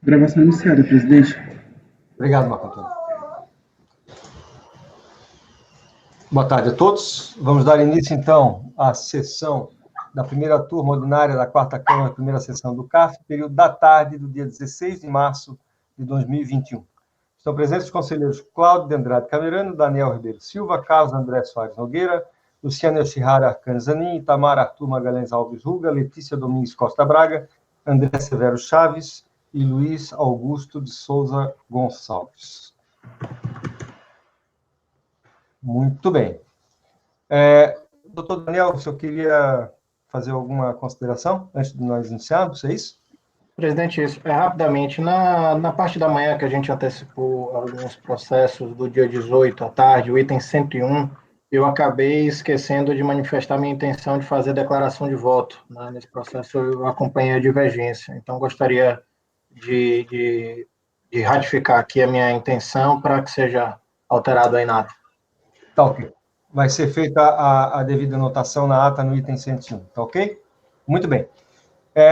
Gravação iniciada, presidente. Obrigado, Marco Antônio. Boa tarde a todos. Vamos dar início, então, à sessão da primeira turma ordinária da quarta Câmara, primeira sessão do CAF, período da tarde do dia 16 de março de 2021. Estão presentes os conselheiros Cláudio de Andrade Camerano, Daniel Ribeiro Silva, Carlos André Soares Nogueira, Luciana Yoshihara Arcani Zanin, Itamar Arthur Magalhães Alves Ruga, Letícia Domingues Costa Braga, André Severo Chaves e Luiz Augusto de Souza Gonçalves. Muito bem. Doutor Daniel, o senhor queria fazer alguma consideração antes de nós iniciarmos, é isso? Presidente, isso. Rapidamente, na parte da manhã que a gente antecipou alguns processos do dia 18 à tarde, o item 101, eu acabei esquecendo de manifestar minha intenção de fazer declaração de voto. Né? Nesse processo eu acompanhei a divergência, então gostaria de ratificar aqui a minha intenção para que seja alterado aí na ata. Tá ok. Vai ser feita a devida anotação na ata no item 101, tá ok? Muito bem.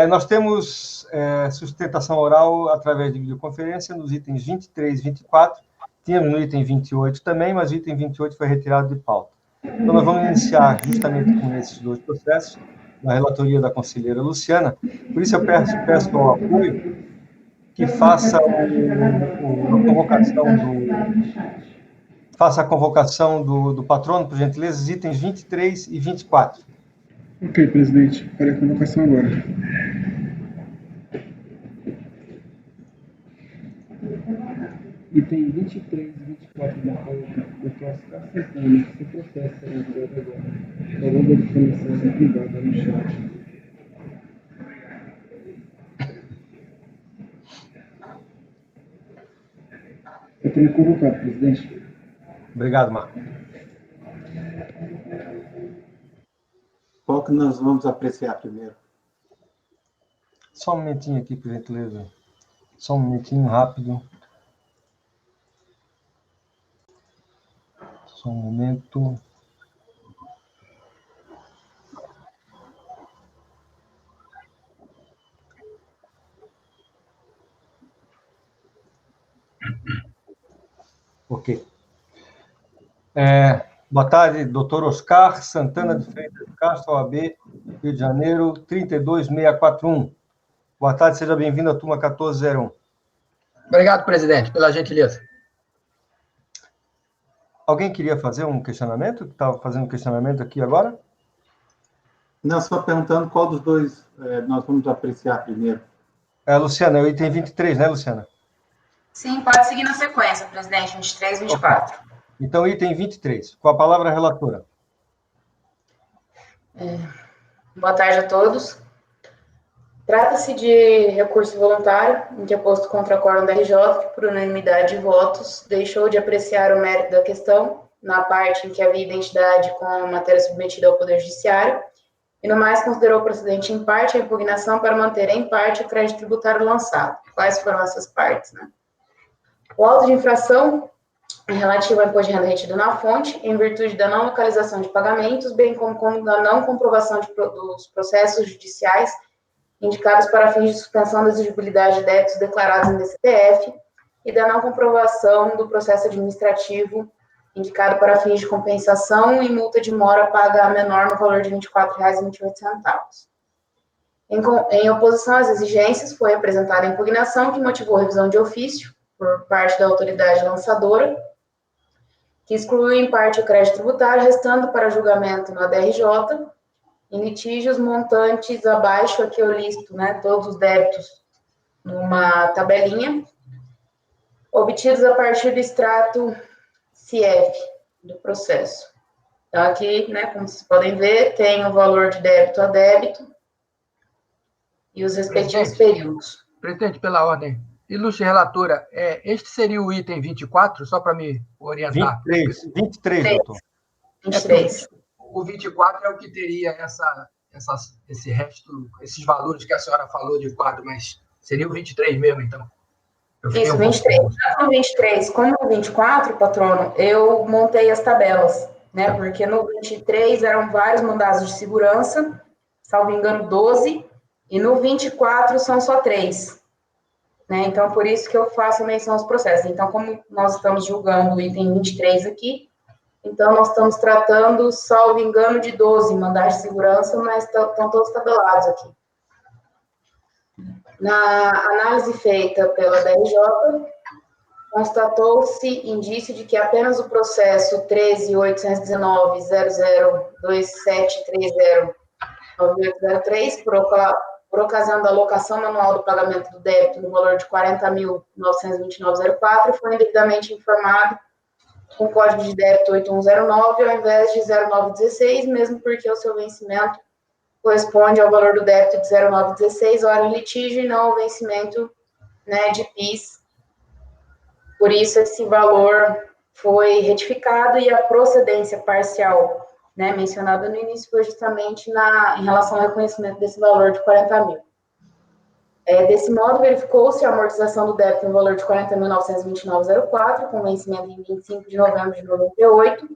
Nós temos sustentação oral através de videoconferência nos itens 23 e 24, tínhamos no item 28 também, mas o item 28 foi retirado de pauta. Então, nós vamos iniciar justamente com esses dois processos, na relatoria da conselheira Luciana, por isso eu peço ao apoio que faça a convocação do patrono, por gentileza, os itens 23 e 24. Ok, presidente. Para a convocação agora. Item 23 e 24 da pauta, Dr. Oscar Santana, que se processa em julgado agora, falando da difamação privada no chat. Eu tenho convocado, presidente. Obrigado, Marco. Qual que nós vamos apreciar primeiro? Só um momentinho aqui, por gentileza. Só um momentinho, rápido. Só um momento. Ok. Boa tarde, doutor Oscar Santana de Freitas Castro, OAB, Rio de Janeiro, 32641. Boa tarde, seja bem-vindo à turma 1401. Obrigado, presidente, pela gentileza. Alguém queria fazer um questionamento? Estava fazendo questionamento aqui agora? Não, só perguntando qual dos dois nós vamos apreciar primeiro. Luciana, é o item 23, né, Luciana? Sim, pode seguir na sequência, presidente, 23 e 24. Okay. Então, item 23. Com a palavra, a relatora. Boa tarde a todos. Trata-se de recurso voluntário, em que é posto contra o quórum da RJ, que, por unanimidade de votos, deixou de apreciar o mérito da questão, na parte em que havia identidade com a matéria submetida ao Poder Judiciário, e no mais considerou procedente em parte a impugnação para manter em parte o crédito tributário lançado. Quais foram essas partes, né? O auto de infração relativo ao imposto de renda retido na fonte, em virtude da não localização de pagamentos, bem como da não comprovação dos processos judiciais indicados para fins de suspensão da exigibilidade de débitos declarados em DCTF e da não comprovação do processo administrativo indicado para fins de compensação e multa de mora paga a menor no valor de R$ 24,28. Em oposição às exigências, foi apresentada a impugnação que motivou a revisão de ofício por parte da autoridade lançadora, que excluiu em parte o crédito tributário, restando para julgamento na DRJ, em litígios montantes abaixo, aqui eu listo, né, todos os débitos numa tabelinha, obtidos a partir do extrato CIEF do processo. Então, aqui, né, como vocês podem ver, tem o valor de débito a débito e os respectivos períodos. Presidente, pela ordem. Ilustre relatora, este seria o item 24, só para me orientar? 23, doutor. 23. O 24 é o que teria esse resto, esses valores que a senhora falou de quadro, mas seria o 23 mesmo, então? Isso, 23. Tanto no 23 como no 24, patrono, eu montei as tabelas, né? Porque no 23 eram vários mandados de segurança, salvo engano, 12, e no 24 são só 3. né? Então, por isso que eu faço menção aos processos. Então, como nós estamos julgando o item 23 aqui, então nós estamos tratando, salvo engano, de 12 mandados de segurança, mas estão todos tabelados aqui. Na análise feita pela DRJ, constatou-se indício de que apenas o processo 13.819.002730.9803, por ocasião da alocação manual do pagamento do débito no valor de R$ 40.929,04, foi indevidamente informado com o código de débito 8109 ao invés de 0916, mesmo porque o seu vencimento corresponde ao valor do débito de 0916, hora em litígio, e não ao vencimento, né, de PIS. Por isso, esse valor foi retificado e a procedência parcial, né, mencionada no início, foi justamente em relação ao reconhecimento desse valor de 40 mil. Desse modo, verificou-se a amortização do débito no valor de 40.929,04, com vencimento em 25 de novembro de 98,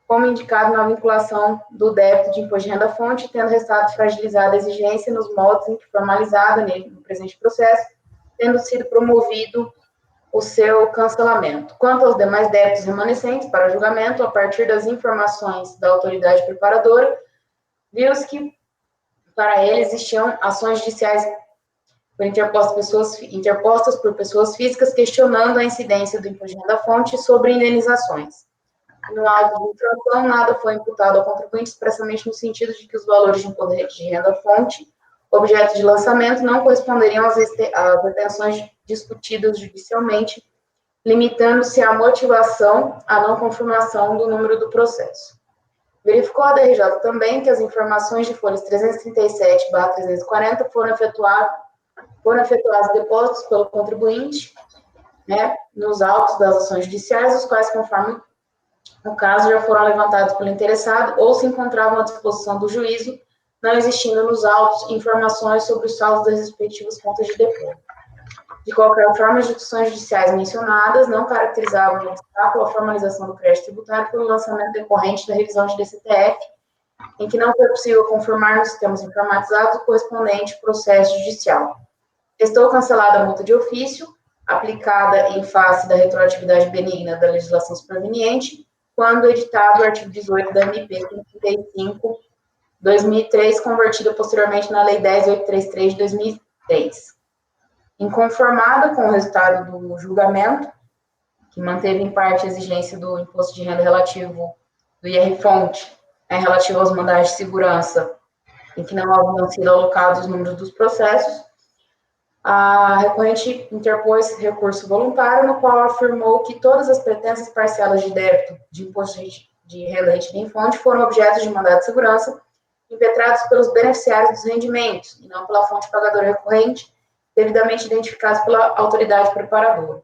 como indicado na vinculação do débito de imposto de renda-fonte, tendo restado fragilizada a exigência nos modos em que formalizada no presente processo, tendo sido promovido o seu cancelamento. Quanto aos demais débitos remanescentes para julgamento, a partir das informações da autoridade preparadora, viu-se que para ele existiam ações judiciais interpostas por pessoas físicas questionando a incidência do imposto de renda-fonte sobre indenizações. No auto de infração, nada foi imputado ao contribuinte expressamente no sentido de que os valores de imposto de renda-fonte, objeto de lançamento, não corresponderiam às retenções discutidas judicialmente, limitando-se à motivação à não confirmação do número do processo. Verificou a DRJ também que as informações de folhas 337/340 foram efetuados depósitos pelo contribuinte, né, nos autos das ações judiciais, os quais, conforme o caso, já foram levantados pelo interessado ou se encontravam à disposição do juízo, não existindo nos autos informações sobre os saldos das respectivas contas de depósito. De qualquer forma, as instituições judiciais mencionadas não caracterizavam o obstáculo à formalização do crédito tributário pelo lançamento decorrente da revisão de DCTF, em que não foi possível confirmar nos sistemas informatizados o correspondente processo judicial. Restou cancelada a multa de ofício, aplicada em face da retroatividade benigna da legislação superveniente, quando editado o artigo 18 da MP 35/2003, convertida posteriormente na Lei 10.833 de 2003. Inconformada com o resultado do julgamento, que manteve em parte a exigência do imposto de renda relativo do IR-fonte, relativo aos mandados de segurança, em que não haviam sido alocados os números dos processos, a recorrente interpôs recurso voluntário, no qual afirmou que todas as pretensas parcelas de débito de imposto de renda retida em fonte foram objetos de mandado de segurança impetrados pelos beneficiários dos rendimentos, e não pela fonte pagadora recorrente, devidamente identificados pela autoridade preparadora.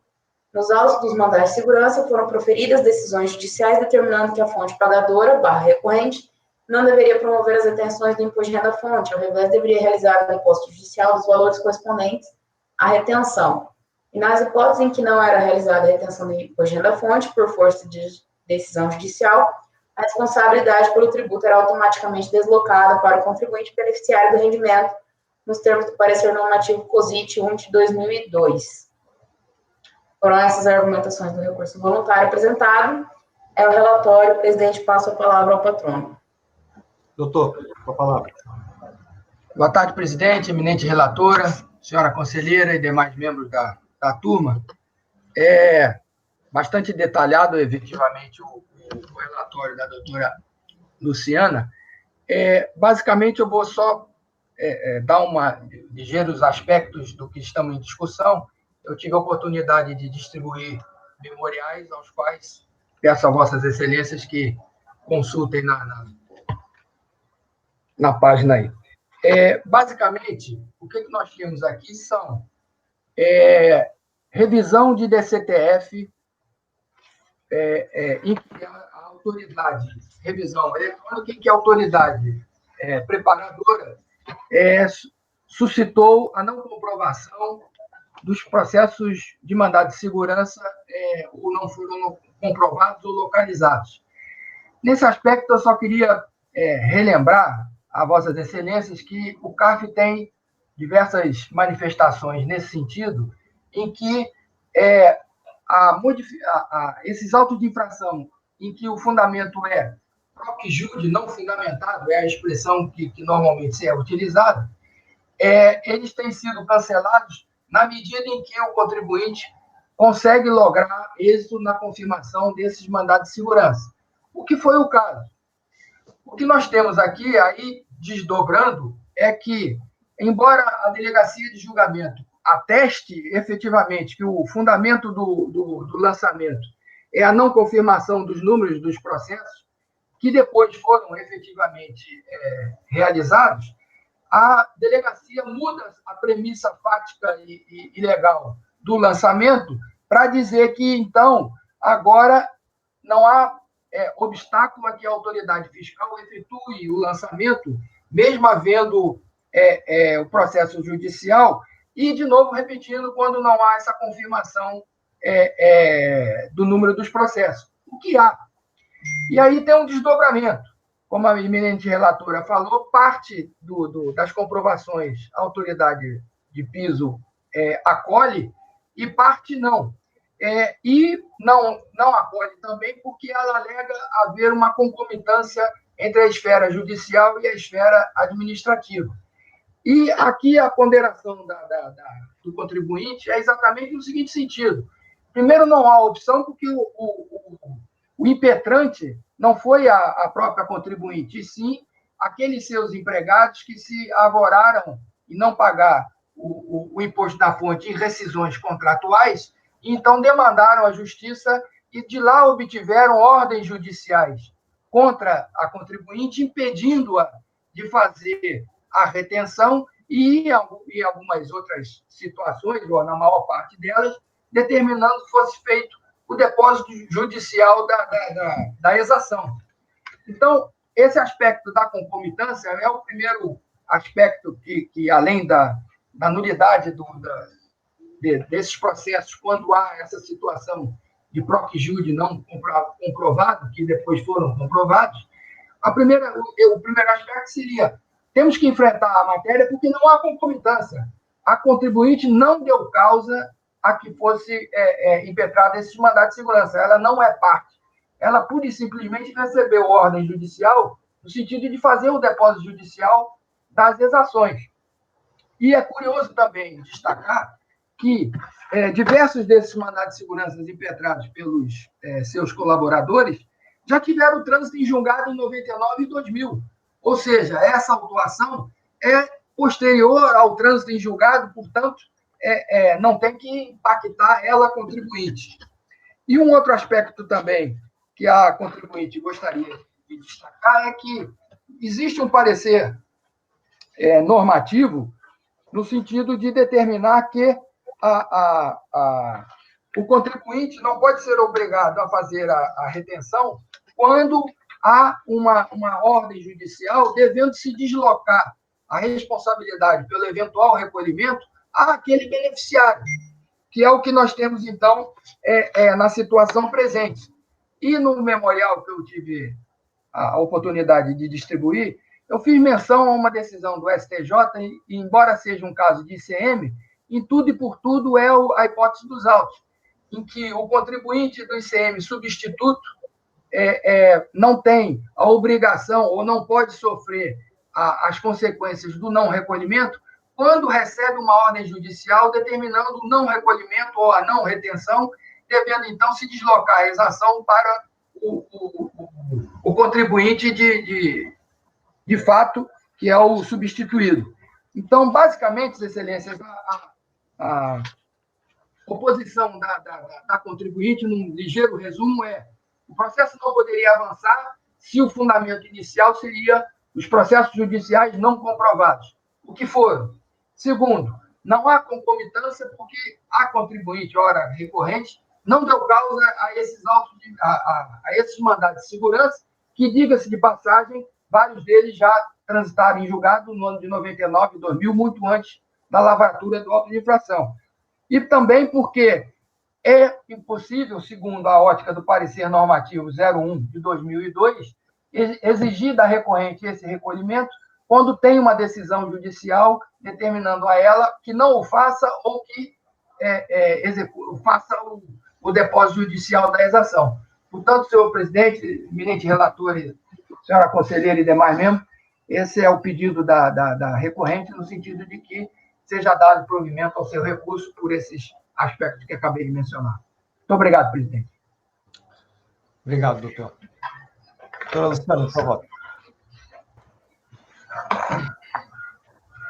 Nos autos dos mandados de segurança foram proferidas decisões judiciais determinando que a fonte pagadora, recorrente, não deveria promover as retenções do imposto de renda-fonte, ao invés deveria realizar o imposto judicial dos valores correspondentes à retenção. E nas hipóteses em que não era realizada a retenção do imposto de renda-fonte, por força de decisão judicial, a responsabilidade pelo tributo era automaticamente deslocada para o contribuinte beneficiário do rendimento, nos termos do parecer normativo COSIT 1 de 2002. Foram essas argumentações do recurso voluntário apresentado. É o relatório. O presidente passa a palavra ao patrono. Doutor, com a palavra. Boa tarde, presidente, eminente relatora, senhora conselheira e demais membros da turma. É bastante detalhado, efetivamente, o relatório da doutora Luciana. Basicamente, eu vou só dar ligeiros aspectos do que estamos em discussão. Eu tive a oportunidade de distribuir memoriais, aos quais peço a vossas excelências que consultem na página aí. Basicamente, o que nós temos aqui são revisão de DCTF, em que a autoridade, revisão eletrônica, em que a autoridade preparadora suscitou a não comprovação dos processos de mandado de segurança ou não foram comprovados ou localizados. Nesse aspecto, eu só queria relembrar a vossas excelências que o CARF tem diversas manifestações nesse sentido em que esses autos de infração, em que o fundamento é proc jude, não fundamentado, é a expressão que normalmente é utilizada, eles têm sido cancelados na medida em que o contribuinte consegue lograr êxito na confirmação desses mandados de segurança. O que foi o caso? O que nós temos aqui, aí, desdobrando, é que, embora a delegacia de julgamento ateste efetivamente que o fundamento do lançamento é a não confirmação dos números dos processos, que depois foram efetivamente realizados, a delegacia muda a premissa fática e legal do lançamento para dizer que, então, agora não há obstáculo a que a autoridade fiscal efetue o lançamento, mesmo havendo o processo judicial, e, de novo, repetindo, quando não há essa confirmação do número dos processos. O que há? E aí tem um desdobramento. Como a eminente relatora falou, parte das comprovações a autoridade de piso acolhe e parte não. E não acolhe também porque ela alega haver uma concomitância entre a esfera judicial e a esfera administrativa. E aqui a ponderação do contribuinte é exatamente no seguinte sentido. Primeiro, não há opção porque o impetrante não foi a própria contribuinte, e sim aqueles seus empregados que se arvoraram em não pagar o imposto da fonte em rescisões contratuais, e então demandaram à justiça e de lá obtiveram ordens judiciais contra a contribuinte, impedindo-a de fazer a retenção e, em algumas outras situações, ou na maior parte delas, determinando que fosse feito o depósito judicial da exação. Então, esse aspecto da concomitância é o primeiro aspecto que além da nulidade desses processos, quando há essa situação de proc jude não comprovado, que depois foram comprovados, o primeiro aspecto seria: temos que enfrentar a matéria porque não há concomitância. A contribuinte não deu causa a que fosse impetrado esse mandado de segurança. Ela não é parte. Ela, pura e simplesmente, recebeu ordem judicial no sentido de fazer o depósito judicial das exações. E é curioso também destacar que diversos desses mandados de segurança impetrados pelos seus colaboradores já tiveram trânsito em julgado em 99 e 2000. Ou seja, essa autuação é posterior ao trânsito em julgado, portanto, não tem que impactar ela, contribuinte. E um outro aspecto também que a contribuinte gostaria de destacar é que existe um parecer normativo no sentido de determinar que o contribuinte não pode ser obrigado a fazer a retenção quando há uma ordem judicial devendo se deslocar a responsabilidade pelo eventual recolhimento àquele beneficiário, que é o que nós temos, então, na situação presente. E no memorial que eu tive a oportunidade de distribuir, eu fiz menção a uma decisão do STJ, e embora seja um caso de ICM, em tudo e por tudo é a hipótese dos autos, em que o contribuinte do ICM substituto não tem a obrigação ou não pode sofrer as consequências do não recolhimento quando recebe uma ordem judicial determinando o não recolhimento ou a não retenção, devendo, então, se deslocar a exação para o contribuinte de fato, que é o substituído. Então, basicamente, excelências, a oposição da contribuinte, num ligeiro resumo, o processo não poderia avançar se o fundamento inicial seria os processos judiciais não comprovados. O que foram? Segundo, não há concomitância porque a contribuinte, ora recorrente, não deu causa a esses autos a esses mandados de segurança, que, diga-se de passagem, vários deles já transitaram em julgado no ano de 99 e 2000, muito antes da lavratura do auto de infração. E também porque é impossível, segundo a ótica do parecer normativo 01 de 2002, exigir da recorrente esse recolhimento quando tem uma decisão judicial determinando a ela que não o faça ou que faça o depósito judicial da exação. Portanto, senhor presidente, eminente relator, senhora conselheira e demais membros, esse é o pedido da recorrente, no sentido de que seja dado provimento ao seu recurso por esses aspectos que acabei de mencionar. Muito obrigado, presidente. Obrigado, doutor. Doutora Luciana, por favor.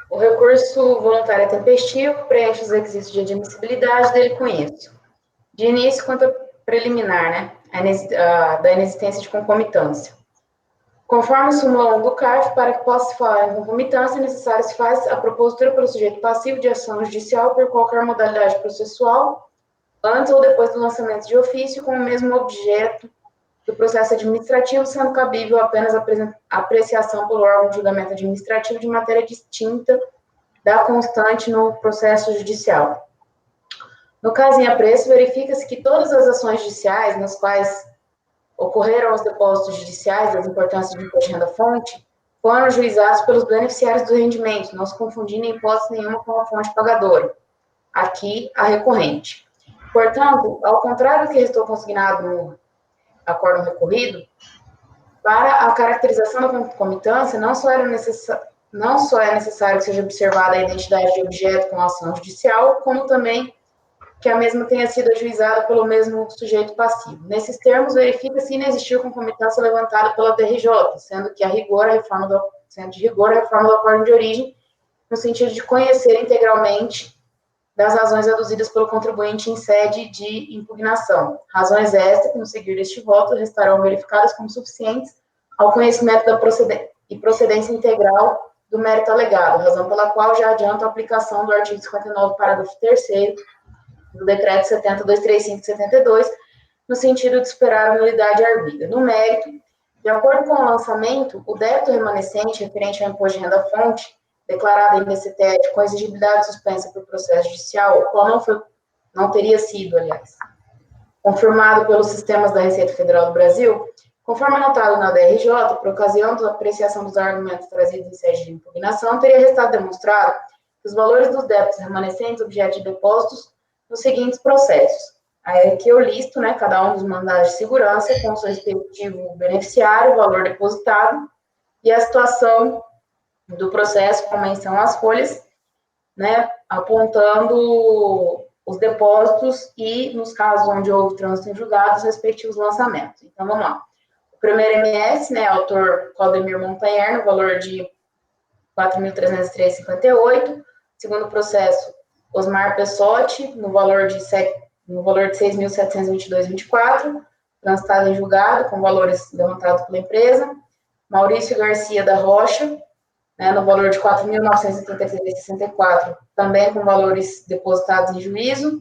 O recurso voluntário é tempestivo, preenche os requisitos de admissibilidade dele com isso. De início, quanto a preliminar, né, da inexistência de concomitância. Conforme a súmula 1 do CARF, para que possa se falar em concomitância, é necessário se faz a propositura pelo sujeito passivo de ação judicial por qualquer modalidade processual, antes ou depois do lançamento de ofício, com o mesmo objeto do processo administrativo, sendo cabível apenas a apreciação pelo órgão de julgamento administrativo de matéria distinta da constante no processo judicial. No caso em apreço, verifica-se que todas as ações judiciais nas quais ocorreram os depósitos judiciais das importâncias de imposto de renda-fonte foram ajuizados pelos beneficiários do rendimento, não se confundindo em hipótese nenhuma com a fonte pagadora, aqui a recorrente. Portanto, ao contrário do que restou consignado no acórdão recorrido, para a caracterização da concomitância, não só é necessário que seja observada a identidade de objeto com a ação judicial, como também que a mesma tenha sido ajuizada pelo mesmo sujeito passivo. Nesses termos, verifica-se inexistir concomitância levantada pela DRJ, sendo de rigor a reforma do acórdão de origem, no sentido de conhecer integralmente das razões aduzidas pelo contribuinte em sede de impugnação. Razões estas que, no seguir deste voto, restarão verificadas como suficientes ao conhecimento da procedência integral do mérito alegado, razão pela qual já adianto a aplicação do artigo 59, parágrafo 3º, do Decreto 70.235/72, no sentido de superar a nulidade arguida. No mérito, de acordo com o lançamento, o débito remanescente referente ao imposto de renda-fonte, declarado em DCTED com exigibilidade suspensa por processo judicial, o qual não teria sido, aliás, confirmado pelos sistemas da Receita Federal do Brasil, conforme anotado na DRJ, por ocasião da apreciação dos argumentos trazidos em sede de impugnação, teria restado demonstrado que os valores dos débitos remanescentes objeto de depósitos nos seguintes processos. Aí aqui eu listo, né, cada um dos mandados de segurança com o seu respectivo beneficiário, o valor depositado e a situação do processo com menção às folhas, né, apontando os depósitos e, nos casos onde houve trânsito em julgado, os respectivos lançamentos. Então, vamos lá. O primeiro MS, né, autor Claudemir Montanher, no valor de R$ 4.303,58. Segundo processo, Osmar Pessotti, no valor de R$ 6.722,24, transitado em julgado, com valores levantados pela empresa. Maurício Garcia da Rocha, né, no valor de R$ 4.983,64, também com valores depositados em juízo.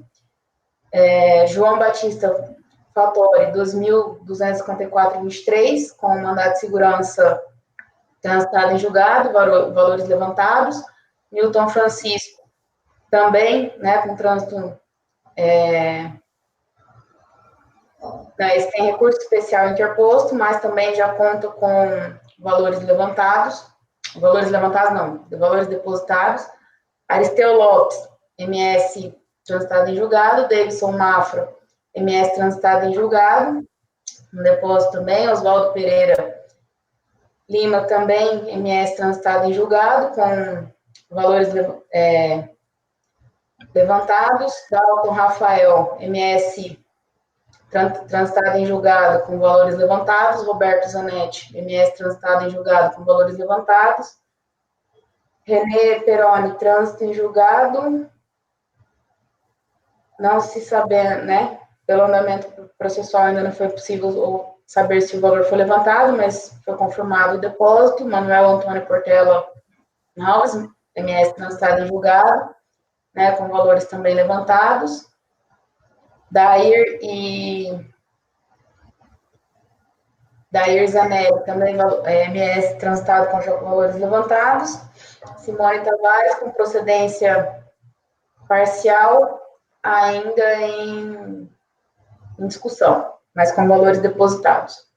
João Batista Fattori, 2.254,23, com mandado de segurança transitado em julgado, valores levantados. Milton Francisco, também, né, com trânsito, esse tem recurso especial interposto, mas também já conta com valores levantados depositados. Aristeu Lopes, MS transitado em julgado. Davidson Mafra, MS transitado em julgado, no depósito também. Oswaldo Pereira Lima, também MS transitado em julgado, com valores levantados. Dalton Rafael, MS transitado em julgado, com valores levantados. Roberto Zanetti, MS transitado em julgado, com valores levantados. René Peroni, trânsito em julgado, não se sabendo, né, pelo andamento processual ainda não foi possível saber se o valor foi levantado, mas foi confirmado o depósito. Manuel Antônio Portela Alves, MS transitado em julgado, né, com valores também levantados. Dair Zanelli, também MS transitado com valores levantados. Simone Tavares, com procedência parcial, ainda em discussão, mas com valores depositados.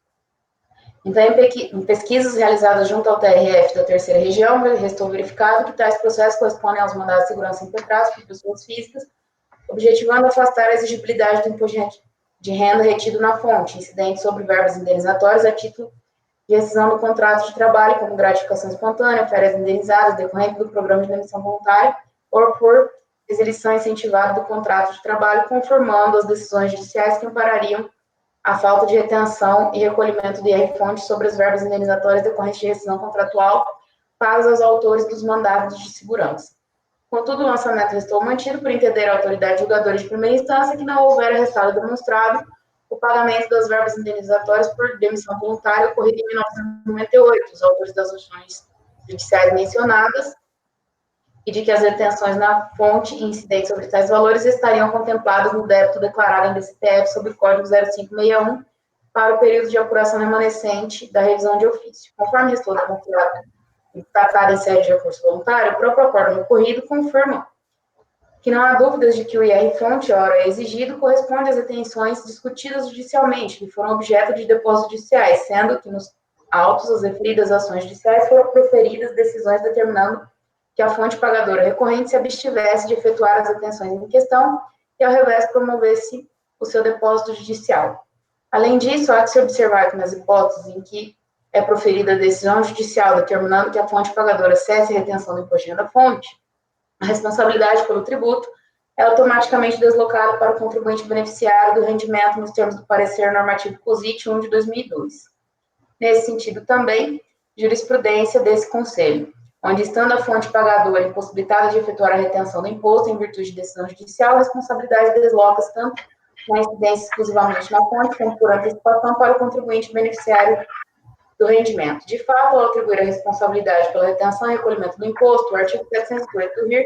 Então, em pesquisas realizadas junto ao TRF da Terceira Região, restou verificado que tais processos correspondem aos mandados de segurança impetrados por pessoas físicas objetivando afastar a exigibilidade do imposto de renda retido na fonte, incidente sobre verbas indenizatórias a título de rescisão do contrato de trabalho, como gratificação espontânea, férias indenizadas, decorrente do programa de demissão voluntária, ou por resilição incentivada do contrato de trabalho, conformando as decisões judiciais que amparariam a falta de retenção e recolhimento de IR-fonte sobre as verbas indenizatórias decorrentes de rescisão contratual pagas aos autores dos mandados de segurança. Contudo, o lançamento restou mantido por entender a autoridade julgadora de primeira instância que não houver restado demonstrado o pagamento das verbas indenizatórias por demissão voluntária ocorrida em 1998, os autores das ações judiciais mencionadas, e de que as retenções na fonte incidentes sobre tais valores estariam contempladas no débito declarado em DCTF sob o Código 0561 para o período de apuração remanescente da revisão de ofício. Conforme restou destacado em sede de recurso voluntário, o próprio acordo recorrido confirma que não há dúvidas de que o IR-fonte, ora exigido, corresponde às retenções discutidas judicialmente, que foram objeto de depósitos judiciais, sendo que nos autos as referidas ações judiciais foram proferidas decisões determinando que a fonte pagadora recorrente se abstivesse de efetuar as retenções em questão e, ao revés, promovesse o seu depósito judicial. Além disso, há que se observar que nas hipóteses em que é proferida a decisão judicial determinando que a fonte pagadora cesse a retenção do imposto de renda fonte, a responsabilidade pelo tributo é automaticamente deslocada para o contribuinte beneficiário do rendimento nos termos do parecer normativo COSIT 1 de 2002. Nesse sentido também, jurisprudência desse Conselho, onde, estando a fonte pagadora impossibilitada de efetuar a retenção do imposto em virtude de decisão judicial, a responsabilidade desloca-se tanto na incidência exclusivamente na fonte, como por antecipação para o contribuinte beneficiário do rendimento. De fato, ao atribuir a responsabilidade pela retenção e recolhimento do imposto, o artigo 708 do RIR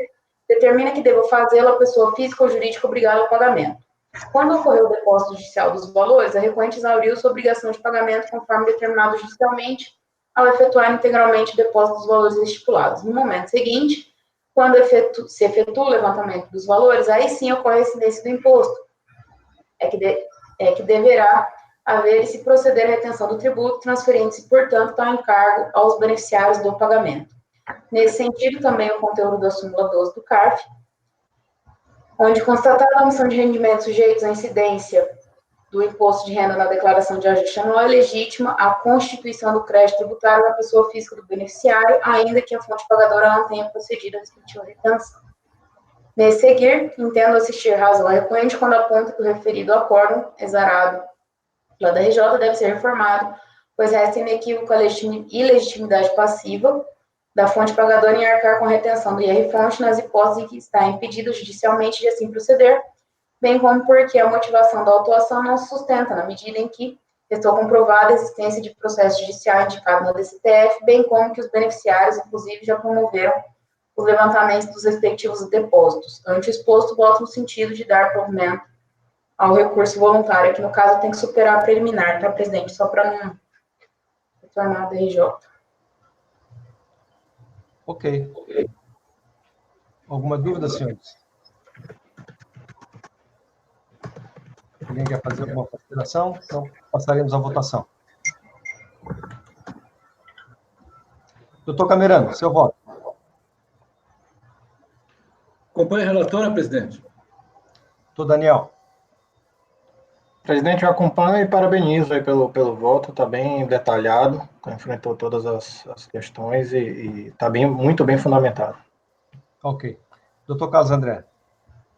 determina que deva fazê-lo a pessoa física ou jurídica obrigada ao pagamento. Quando ocorreu o depósito judicial dos valores, a recorrente exauriu sua obrigação de pagamento conforme determinado judicialmente, ao efetuar integralmente o depósito dos valores estipulados. No momento seguinte, quando se efetua o levantamento dos valores, aí sim ocorre a incidência do imposto. Que deverá haver e se proceder à retenção do tributo, transferindo-se, portanto, tal encargo aos beneficiários do pagamento. Nesse sentido, também o conteúdo da súmula 12 do CARF, onde constatada a omissão de rendimentos sujeitos à incidência do imposto de renda na declaração de ajuste anual, é legítima a constituição do crédito tributário da pessoa física do beneficiário, ainda que a fonte pagadora não tenha procedido à respectiva retenção. Nesse seguir, entendo assistir razão à recorrente quando aponta que o referido acórdão exarado pela DRJ deve ser reformado, pois resta inequívoco a ilegitimidade passiva da fonte pagadora em arcar com a retenção do IR-fonte nas hipóteses em que está impedido judicialmente de assim proceder, bem como porque a motivação da autuação não se sustenta, na medida em que restou comprovada a existência de processo judicial indicado na DCTF, bem como que os beneficiários, inclusive, já promoveram os levantamentos dos respectivos depósitos. Ante o exposto, voto no sentido de dar provimento ao recurso voluntário, que no caso tem que superar a preliminar, tá, presidente? Só para não retornar a DRJ. Ok. Alguma dúvida, senhores? Alguém quer fazer alguma consideração? Então, passaremos à votação. Doutor Camerano, seu voto. Acompanhe a relatora, presidente. Doutor Daniel. Presidente, eu acompanho e parabenizo aí pelo voto, está bem detalhado, enfrentou todas as questões e está muito bem fundamentado. Ok. Doutor Carlos André.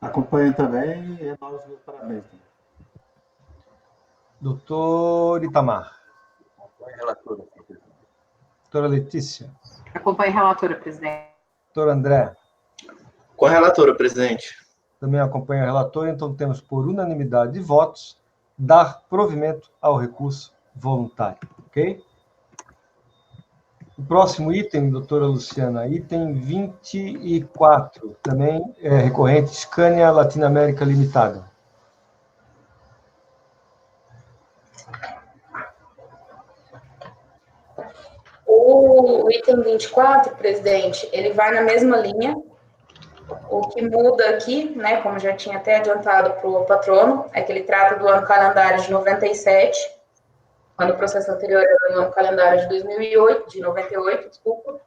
Acompanho também e nós os parabéns. Doutor Itamar. Acompanhe a relatora, presidente. Doutora Letícia. Acompanhe a relatora, presidente. Doutor André. Com a relatora, presidente. Também acompanha a relatora, então temos por unanimidade de votos dar provimento ao recurso voluntário, ok? O próximo item, doutora Luciana, item 24, também é recorrente Scania Latinoamérica Limitada. O item 24, presidente, ele vai na mesma linha. O que muda aqui, né, como já tinha até adiantado para o patrono, é que ele trata do ano calendário de 97, quando o processo anterior era do ano calendário de 2008, de 98, desculpa.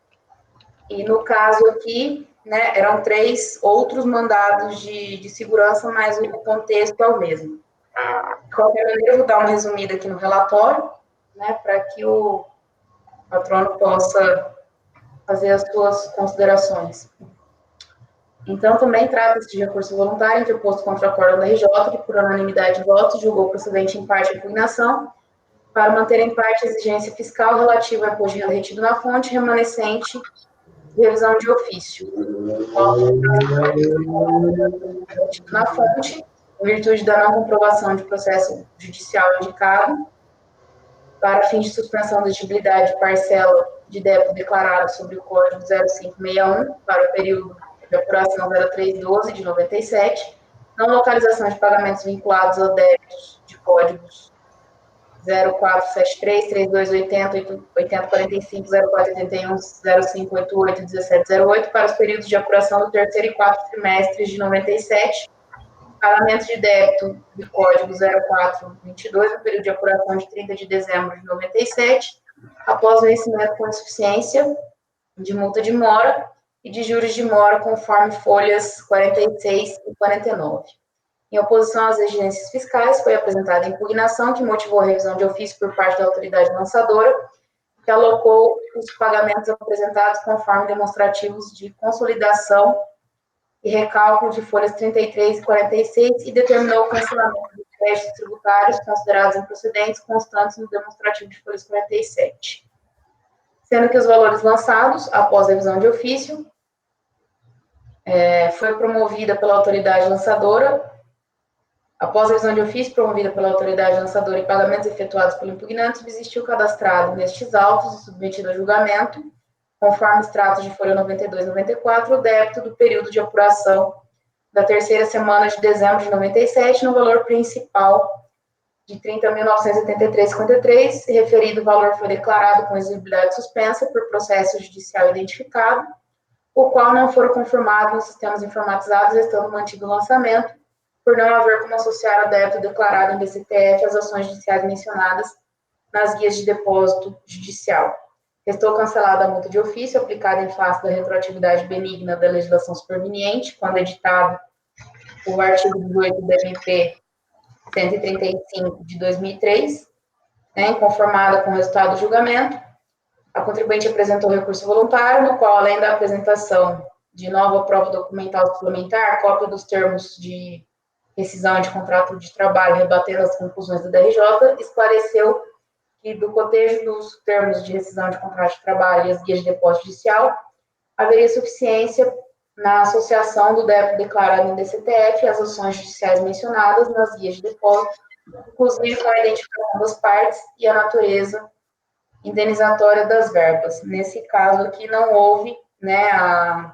E no caso aqui, né, eram 3 outros mandados de segurança, mas o contexto é o mesmo. De qualquer maneira, eu vou dar uma resumida aqui no relatório, né, para que o patrono possa fazer as suas considerações. Então, também trata-se de recurso voluntário interposto contra o acórdão da RJ, que, por unanimidade de votos, julgou procedente em parte a impugnação, para manter em parte a exigência fiscal relativa ao imposto de renda retido na fonte remanescente de revisão de ofício. Na fonte, em virtude da não comprovação de processo judicial indicado, para fins de suspensão da exigibilidade de parcela de débito declarado sobre o Código 0561 para o período de apuração 0312 de 97, não localização de pagamentos vinculados a débitos de códigos 0473, 3280, 8045, 0481, 0588 e 1708 para os períodos de apuração do terceiro e quarto trimestres de 97, pagamentos de débito de código 0422 no período de apuração de 30 de dezembro de 97, após o vencimento com insuficiência de multa de mora e de juros de mora, conforme folhas 46 e 49. Em oposição às exigências fiscais, foi apresentada a impugnação que motivou a revisão de ofício por parte da autoridade lançadora, que alocou os pagamentos apresentados conforme demonstrativos de consolidação e recálculo de folhas 33 e 46 e determinou o cancelamento dos créditos tributários considerados improcedentes constantes no demonstrativo de folhas 47. Sendo que os valores lançados, após a revisão de ofício, foi promovida pela autoridade lançadora. Após a revisão de ofício promovida pela autoridade lançadora e pagamentos efetuados pelo impugnante, subsistiu cadastrado nestes autos e submetido a julgamento, conforme extratos de folha 92 e 94, o débito do período de apuração da terceira semana de dezembro de 97, no valor principal de R$ 30.973,53, referido valor foi declarado com exigibilidade suspensa por processo judicial identificado, o qual não foram confirmados nos sistemas informatizados, estando mantido o lançamento, por não haver como associar o débito declarado em DCTF às ações judiciais mencionadas nas guias de depósito judicial. Restou cancelada a multa de ofício aplicada em face da retroatividade benigna da legislação superveniente, quando editado o artigo 18 da MP 135 de 2003, inconformada com o resultado do julgamento. A contribuinte apresentou recurso voluntário, no qual, além da apresentação de nova prova documental suplementar, cópia dos termos de rescisão de contrato de trabalho, rebatendo as conclusões do DRJ, esclareceu que, do cotejo dos termos de rescisão de contrato de trabalho e as guias de depósito judicial, haveria suficiência na associação do débito declarado em DCTF às ações judiciais mencionadas nas guias de depósito, inclusive com a identificação das partes e a natureza indenizatória das verbas. Nesse caso aqui, não houve a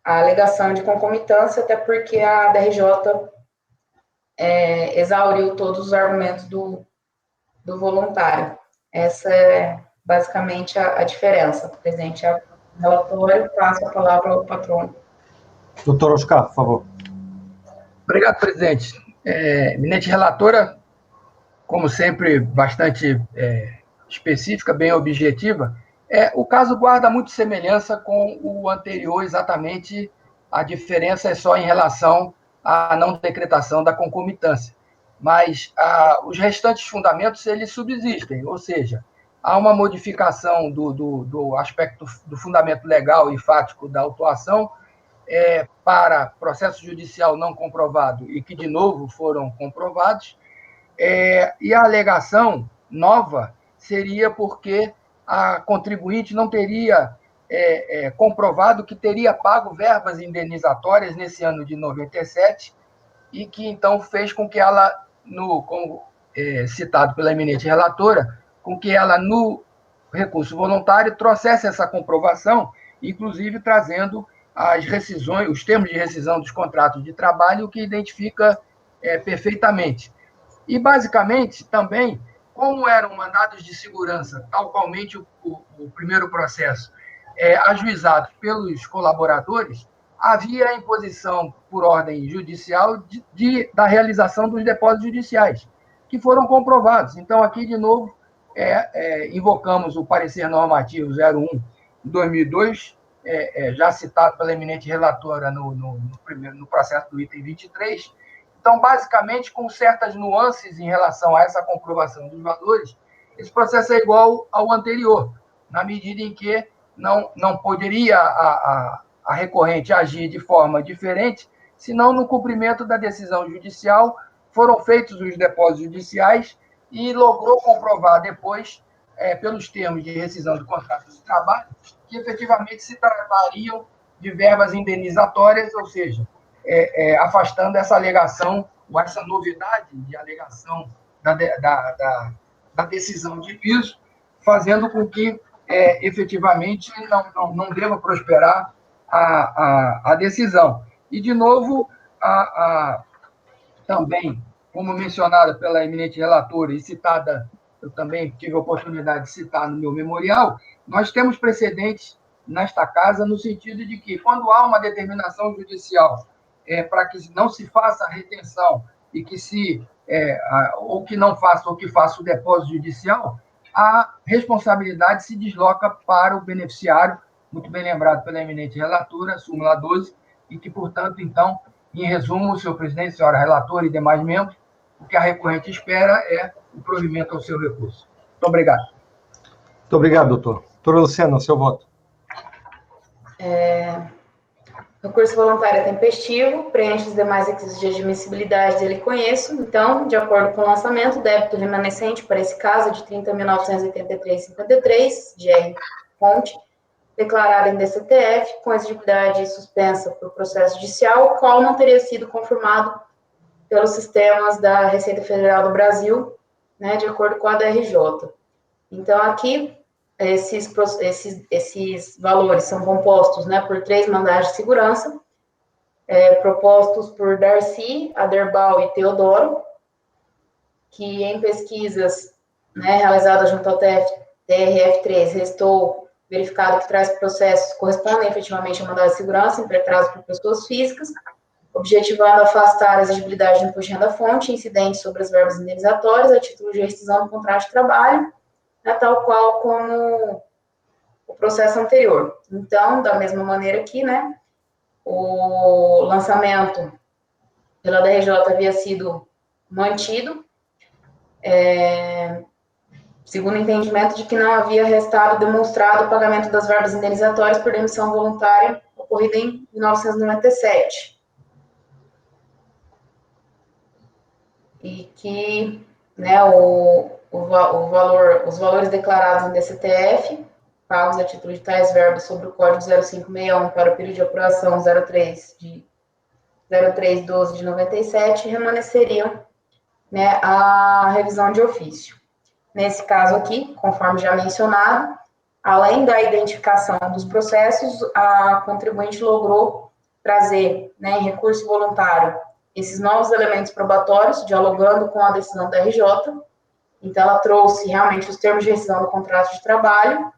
alegação de concomitância, até porque a DRJ exauriu todos os argumentos do voluntário. Essa é basicamente a diferença. Presidente, a relatório, passo a palavra ao patrono. Doutor Oscar, por favor. Obrigado, presidente. Eminente relatora, como sempre, bastante específica, bem objetiva. O caso guarda muito semelhança com o anterior, exatamente a diferença é só em relação à não decretação da concomitância. Mas os restantes fundamentos, eles subsistem, ou seja, há uma modificação do aspecto do fundamento legal e fático da autuação para processo judicial não comprovado e que, de novo, foram comprovados, e a alegação nova seria porque a contribuinte não teria comprovado que teria pago verbas indenizatórias nesse ano de 97 e que, então, fez com que ela, como citado pela eminente relatora, com que ela, no recurso voluntário, trouxesse essa comprovação, inclusive trazendo as rescisões, os termos de rescisão dos contratos de trabalho, o que identifica perfeitamente. E, basicamente, também, como eram mandados de segurança, tal qualmente o primeiro processo, ajuizado pelos colaboradores, havia a imposição, por ordem judicial, da realização dos depósitos judiciais, que foram comprovados. Então, aqui, de novo, invocamos o parecer normativo 01 de 2002, já citado pela eminente relatora no processo do item 23. Então, basicamente, com certas nuances em relação a essa comprovação dos valores, esse processo é igual ao anterior, na medida em que não poderia a recorrente agir de forma diferente, senão no cumprimento da decisão judicial foram feitos os depósitos judiciais e logrou comprovar depois, pelos termos de rescisão do contrato de trabalho, que efetivamente se tratariam de verbas indenizatórias, ou seja, afastando essa alegação, ou essa novidade de alegação da decisão de piso, fazendo com que, efetivamente, não deva prosperar a decisão. E, de novo, também, como mencionada pela eminente relatora e citada, eu também tive a oportunidade de citar no meu memorial, nós temos precedentes nesta casa no sentido de que, quando há uma determinação judicial para que não se faça a retenção e que ou que não faça ou que faça o depósito judicial, a responsabilidade se desloca para o beneficiário, muito bem lembrado pela eminente relatora, súmula 12, e que, portanto, então, em resumo, senhor presidente, senhora relatora e demais membros, o que a recorrente espera é o provimento ao seu recurso. Muito obrigado. Muito obrigado, doutor. Doutora Luciana, o seu voto. Recurso voluntário é tempestivo, preenche os demais requisitos de admissibilidade dele conheço, então, de acordo com o lançamento, o débito remanescente para esse caso é de R$ 30.983,53, de fonte, declarada em DCTF, com exigibilidade suspensa por processo judicial, o qual não teria sido confirmado pelos sistemas da Receita Federal do Brasil, né, de acordo com a DRJ. Então, aqui, esses valores são compostos, né, por 3 mandados de segurança, propostos por Darcy, Aderbal e Teodoro, que em pesquisas, né, realizadas junto ao TRF3, restou verificado que tais processos correspondem efetivamente a mandado de segurança impetrados por pessoas físicas, objetivando afastar a exigibilidade do imposto de renda-fonte incidente sobre as verbas indenizatórias a título de rescisão do contrato de trabalho, né, tal qual como o processo anterior. Então, da mesma maneira aqui, né, o lançamento pela DRJ havia sido mantido, segundo o entendimento de que não havia restado demonstrado o pagamento das verbas indenizatórias por demissão voluntária ocorrida em 1997. E que, né, os valores declarados em DCTF, pagos a título de tais verbas sobre o Código 0561 para o período de apuração 03/12 de 97, remanesceriam, né, a revisão de ofício. Nesse caso aqui, conforme já mencionado, além da identificação dos processos, a contribuinte logrou trazer, né, em recurso voluntário, esses novos elementos probatórios, dialogando com a decisão da RJ. Então, ela trouxe realmente os termos de rescisão do contrato de trabalho,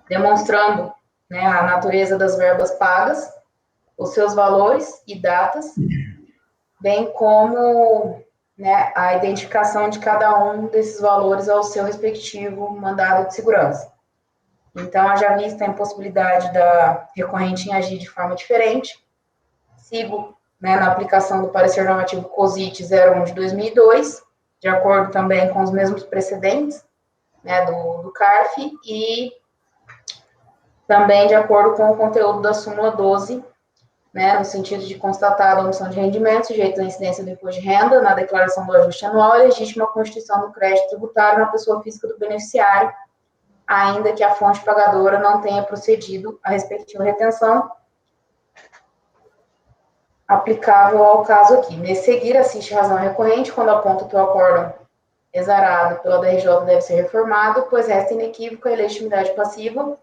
demonstrando, né, a natureza das verbas pagas, os seus valores e datas, bem como, né, a identificação de cada um desses valores ao seu respectivo mandado de segurança. Então, haja vista a impossibilidade da recorrente em agir de forma diferente, sigo, né, na aplicação do parecer normativo COSIT 01 de 2002, de acordo também com os mesmos precedentes, né, do CARF, e também de acordo com o conteúdo da súmula 12, né, no sentido de constatar a omissão de rendimento, sujeito à incidência do imposto de renda, na declaração do ajuste anual, é legítima a constituição do crédito tributário na pessoa física do beneficiário, ainda que a fonte pagadora não tenha procedido à respectiva retenção, aplicável ao caso aqui. Nesse seguir, assiste razão recorrente quando aponta que o acórdão exarado pela DRJ deve ser reformado, pois resta inequívoca a legitimidade passiva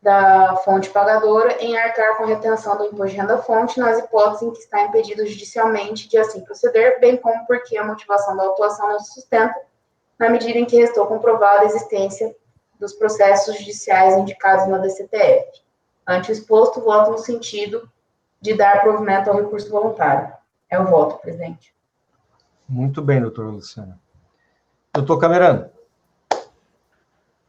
da fonte pagadora em arcar com a retenção do imposto de renda-fonte nas hipóteses em que está impedido judicialmente de assim proceder, bem como porque a motivação da autuação não se sustenta, na medida em que restou comprovada a existência dos processos judiciais indicados na DCTF. Ante o exposto, voto no sentido de dar provimento ao recurso voluntário. É o voto, presidente. Muito bem, doutora Luciana. Doutor Camerano.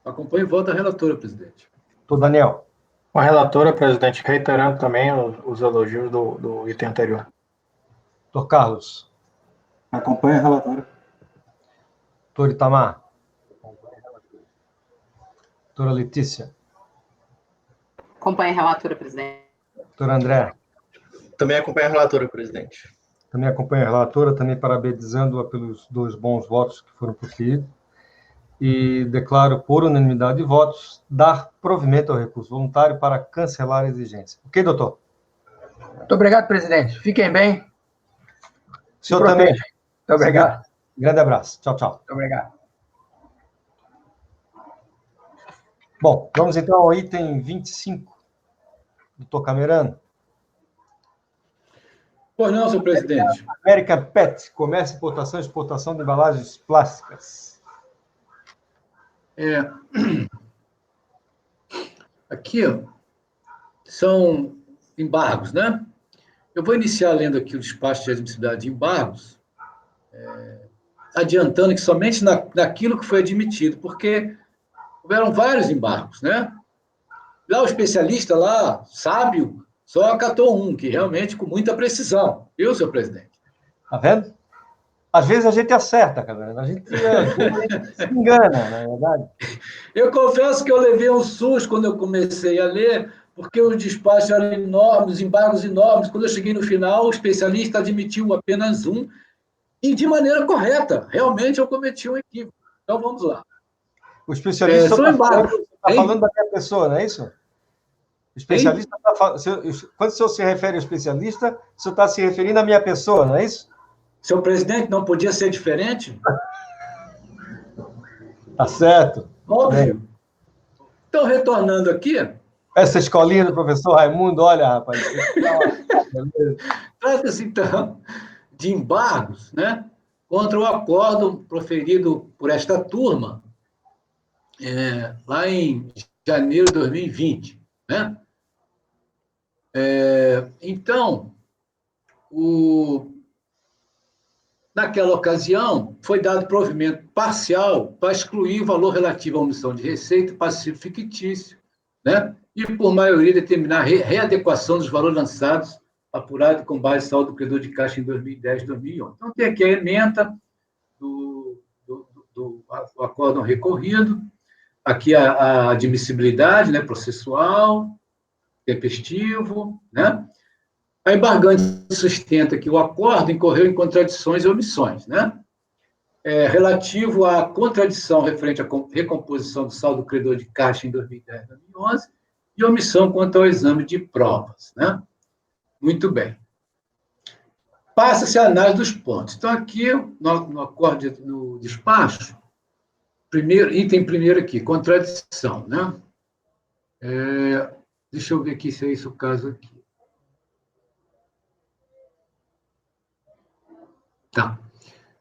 Acompanho o voto da relatora, presidente. Doutor Daniel. Com a relatora, presidente, reiterando também os elogios do item anterior. Doutor Carlos. Acompanhe a relatora. Doutor Itamar. Doutora Letícia. Acompanhe a relatora, presidente. Doutor André. Também acompanho a relatora, presidente. Também acompanho a relatora, também parabenizando-a pelos 2 bons votos que foram proferidos. E declaro, por unanimidade de votos, dar provimento ao recurso voluntário para cancelar a exigência. Ok, doutor? Muito obrigado, presidente. Fiquem bem. O senhor também. Muito obrigado. Grande abraço. Tchau, tchau. Muito obrigado. Bom, vamos então ao item 25. Doutor Camerano. Pois não, senhor presidente. American PET, comércio, importação e exportação de embalagens plásticas. Aqui, ó, são embargos, né? Eu vou iniciar lendo aqui o despacho de admissibilidade de embargos, adiantando que somente naquilo que foi admitido, porque houveram vários embargos, né? Lá o especialista, lá, sábio, só acatou um, que realmente com muita precisão. Viu, senhor presidente? Tá vendo? Às vezes a gente acerta, Camerano. A gente se engana, na verdade. Eu confesso que eu levei um susto quando eu comecei a ler, porque os despachos eram enormes, embargos enormes. Quando eu cheguei no final, o especialista admitiu apenas um, e de maneira correta. Realmente eu cometi um equívoco. Então vamos lá. O especialista são embargos. está falando da minha pessoa, não é isso? O especialista está falando. Quando o senhor se refere ao especialista, o senhor está se referindo à minha pessoa, não é isso? Senhor presidente, não podia ser diferente? Tá certo. Óbvio. Então, retornando aqui. Essa escolinha do professor Raimundo, olha, rapaz. Trata-se, então, de embargos, né, contra o acordo proferido por esta turma, lá em janeiro de 2020. Né? Então, naquela ocasião, foi dado provimento parcial para excluir o valor relativo à omissão de receita, passivo fictício, né? E, por maioria, determinar a readequação dos valores lançados, apurado com base em saldo do credor de caixa em 2010 e 2011. Então, tem aqui a ementa do acórdão recorrido, aqui a admissibilidade, né, processual, tempestivo, né? A embargante sustenta que o acordo incorreu em contradições e omissões, né? Relativo à contradição referente à recomposição do saldo do credor de caixa em 2010 e 2011 e omissão quanto ao exame de provas, né? Muito bem. Passa-se a análise dos pontos. Então, aqui, no acordo, no despacho, item primeiro aqui, contradição, né? Deixa eu ver aqui se é esse o caso aqui. Tá.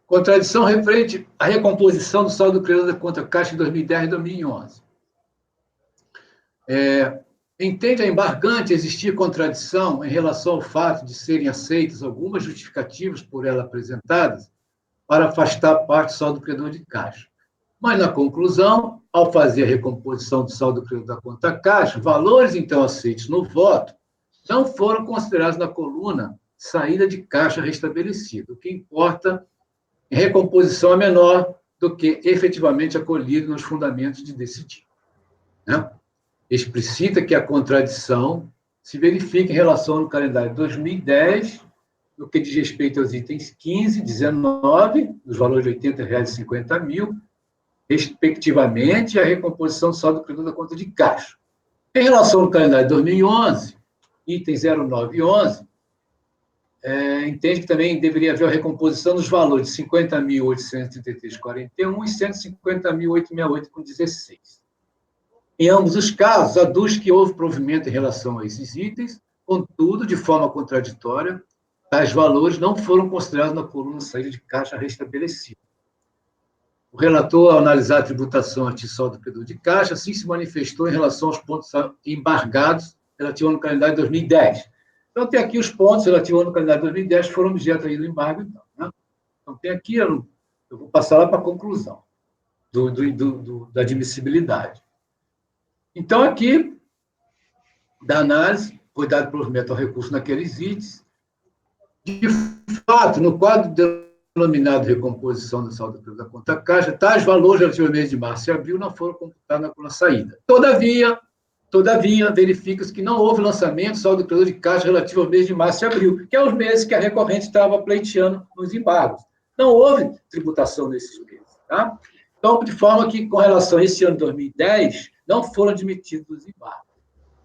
Contradição referente à recomposição do saldo do credor da conta caixa em 2010 e 2011. Entende a embargante existir contradição em relação ao fato de serem aceitas algumas justificativas por ela apresentadas para afastar parte do saldo do credor de caixa. Mas, na conclusão, ao fazer a recomposição do saldo do credor da conta caixa, valores então aceitos no voto não foram considerados na coluna saída de caixa restabelecida. O que importa é recomposição menor do que efetivamente acolhido nos fundamentos de decidir. Né? Explicita que a contradição se verifica em relação ao calendário de 2010, no que diz respeito aos itens 15, 19, dos valores de R$ 80,50 respectivamente, e a recomposição do saldo do credor da conta de caixa. Em relação ao calendário de 2011, itens 09 e 11, entende que também deveria haver a recomposição dos valores de 50.833,41 e 150.868,16. Em ambos os casos, aduz que houve provimento em relação a esses itens, contudo, de forma contraditória, tais valores não foram considerados na coluna saída de caixa restabelecida. O relator, ao analisar a tributação anti-saldo do credor de caixa, assim se manifestou em relação aos pontos embargados relativos ao calendário de 2010. Então, tem aqui os pontos relativos ao calendário de 2010 que foram objeto aí do embargo. Então, né? Então tem aqui, eu vou passar lá para a conclusão da admissibilidade. Então, aqui, da análise, foi dado provimento ao recurso naqueles itens. De fato, no quadro denominado recomposição do saldo da conta caixa, tais valores relativamente de março e abril não foram computados na coluna saída. Todavia, verifica-se que não houve lançamento saldo credor de caixa relativo ao mês de março e abril, que é os meses que a recorrente estava pleiteando nos embargos. Não houve tributação nesses meses. Tá? Então, de forma que, com relação a esse ano de 2010, não foram admitidos os embargos.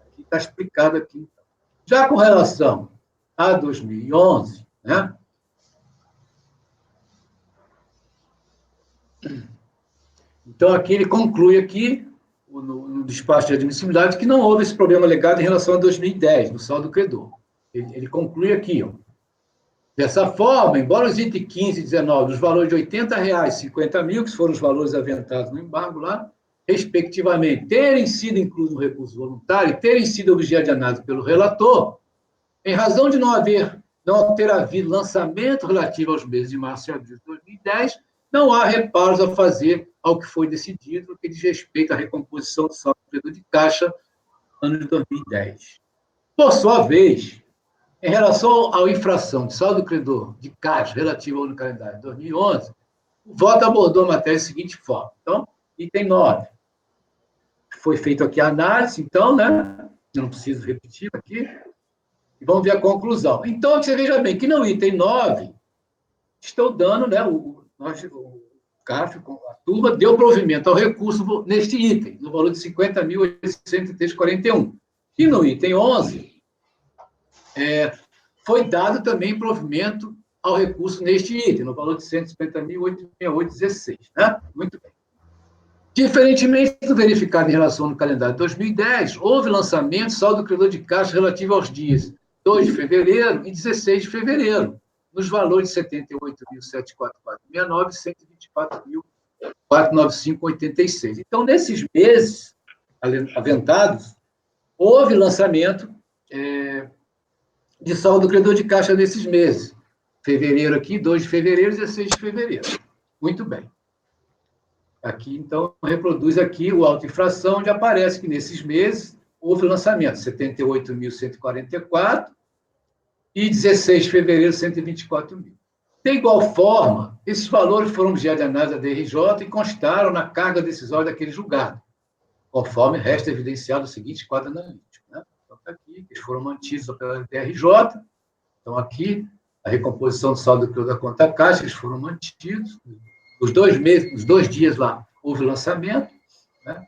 Aqui está explicado aqui. Então. Já com relação a 2011, né? Então, aqui ele conclui aqui, no despacho de admissibilidade, que não houve esse problema alegado em relação a 2010, no saldo credor. Ele conclui aqui, ó. Dessa forma, embora os itens 15 e 19, os valores de R$ 80,00 e 50 mil, que foram os valores aventados no embargo lá, respectivamente, terem sido incluídos no recurso voluntário e terem sido objeto de análise pelo relator, em razão de não ter havido lançamento relativo aos meses de março e abril de 2010, não há reparos a fazer ao que foi decidido no que diz respeito à recomposição do saldo credor de caixa no ano de 2010. Por sua vez, em relação à infração de saldo credor de caixa relativo ao ano calendário de 2011, o voto abordou a matéria da seguinte forma. Então, item 9. Foi feita aqui a análise, então, né? Eu não preciso repetir aqui. E vamos ver a conclusão. Então, você veja bem que no item 9, estou dando, né? O CAF, a turma, deu provimento ao recurso neste item, no valor de R$ 50.803,41. E no item 11, foi dado também provimento ao recurso neste item, no valor de R$ 150.868,16. Né? Muito bem. Diferentemente do verificado em relação ao calendário de 2010, houve lançamento saldo credor de caixa relativo aos dias 2 de fevereiro e 16 de fevereiro, nos valores de R$ 78.744,69 e R$ 124.495,86. Então, nesses meses aventados, houve lançamento de saldo credor de caixa nesses meses. Fevereiro aqui, 2 de fevereiro e 16 de fevereiro. Muito bem. Aqui, então, reproduz aqui o auto-infração, onde aparece que nesses meses houve lançamento, 78.144 e 16 de fevereiro, 124 mil. De igual forma, esses valores foram objeto de análise da DRJ e constaram na carga decisória daquele julgado, conforme resta evidenciado o seguinte quadro analítico. Né? Então, está aqui, eles foram mantidos pela DRJ. Então, aqui, a recomposição do saldo credor da conta caixa, eles foram mantidos. Os 2 meses, os 2 dias lá, houve lançamento. Né?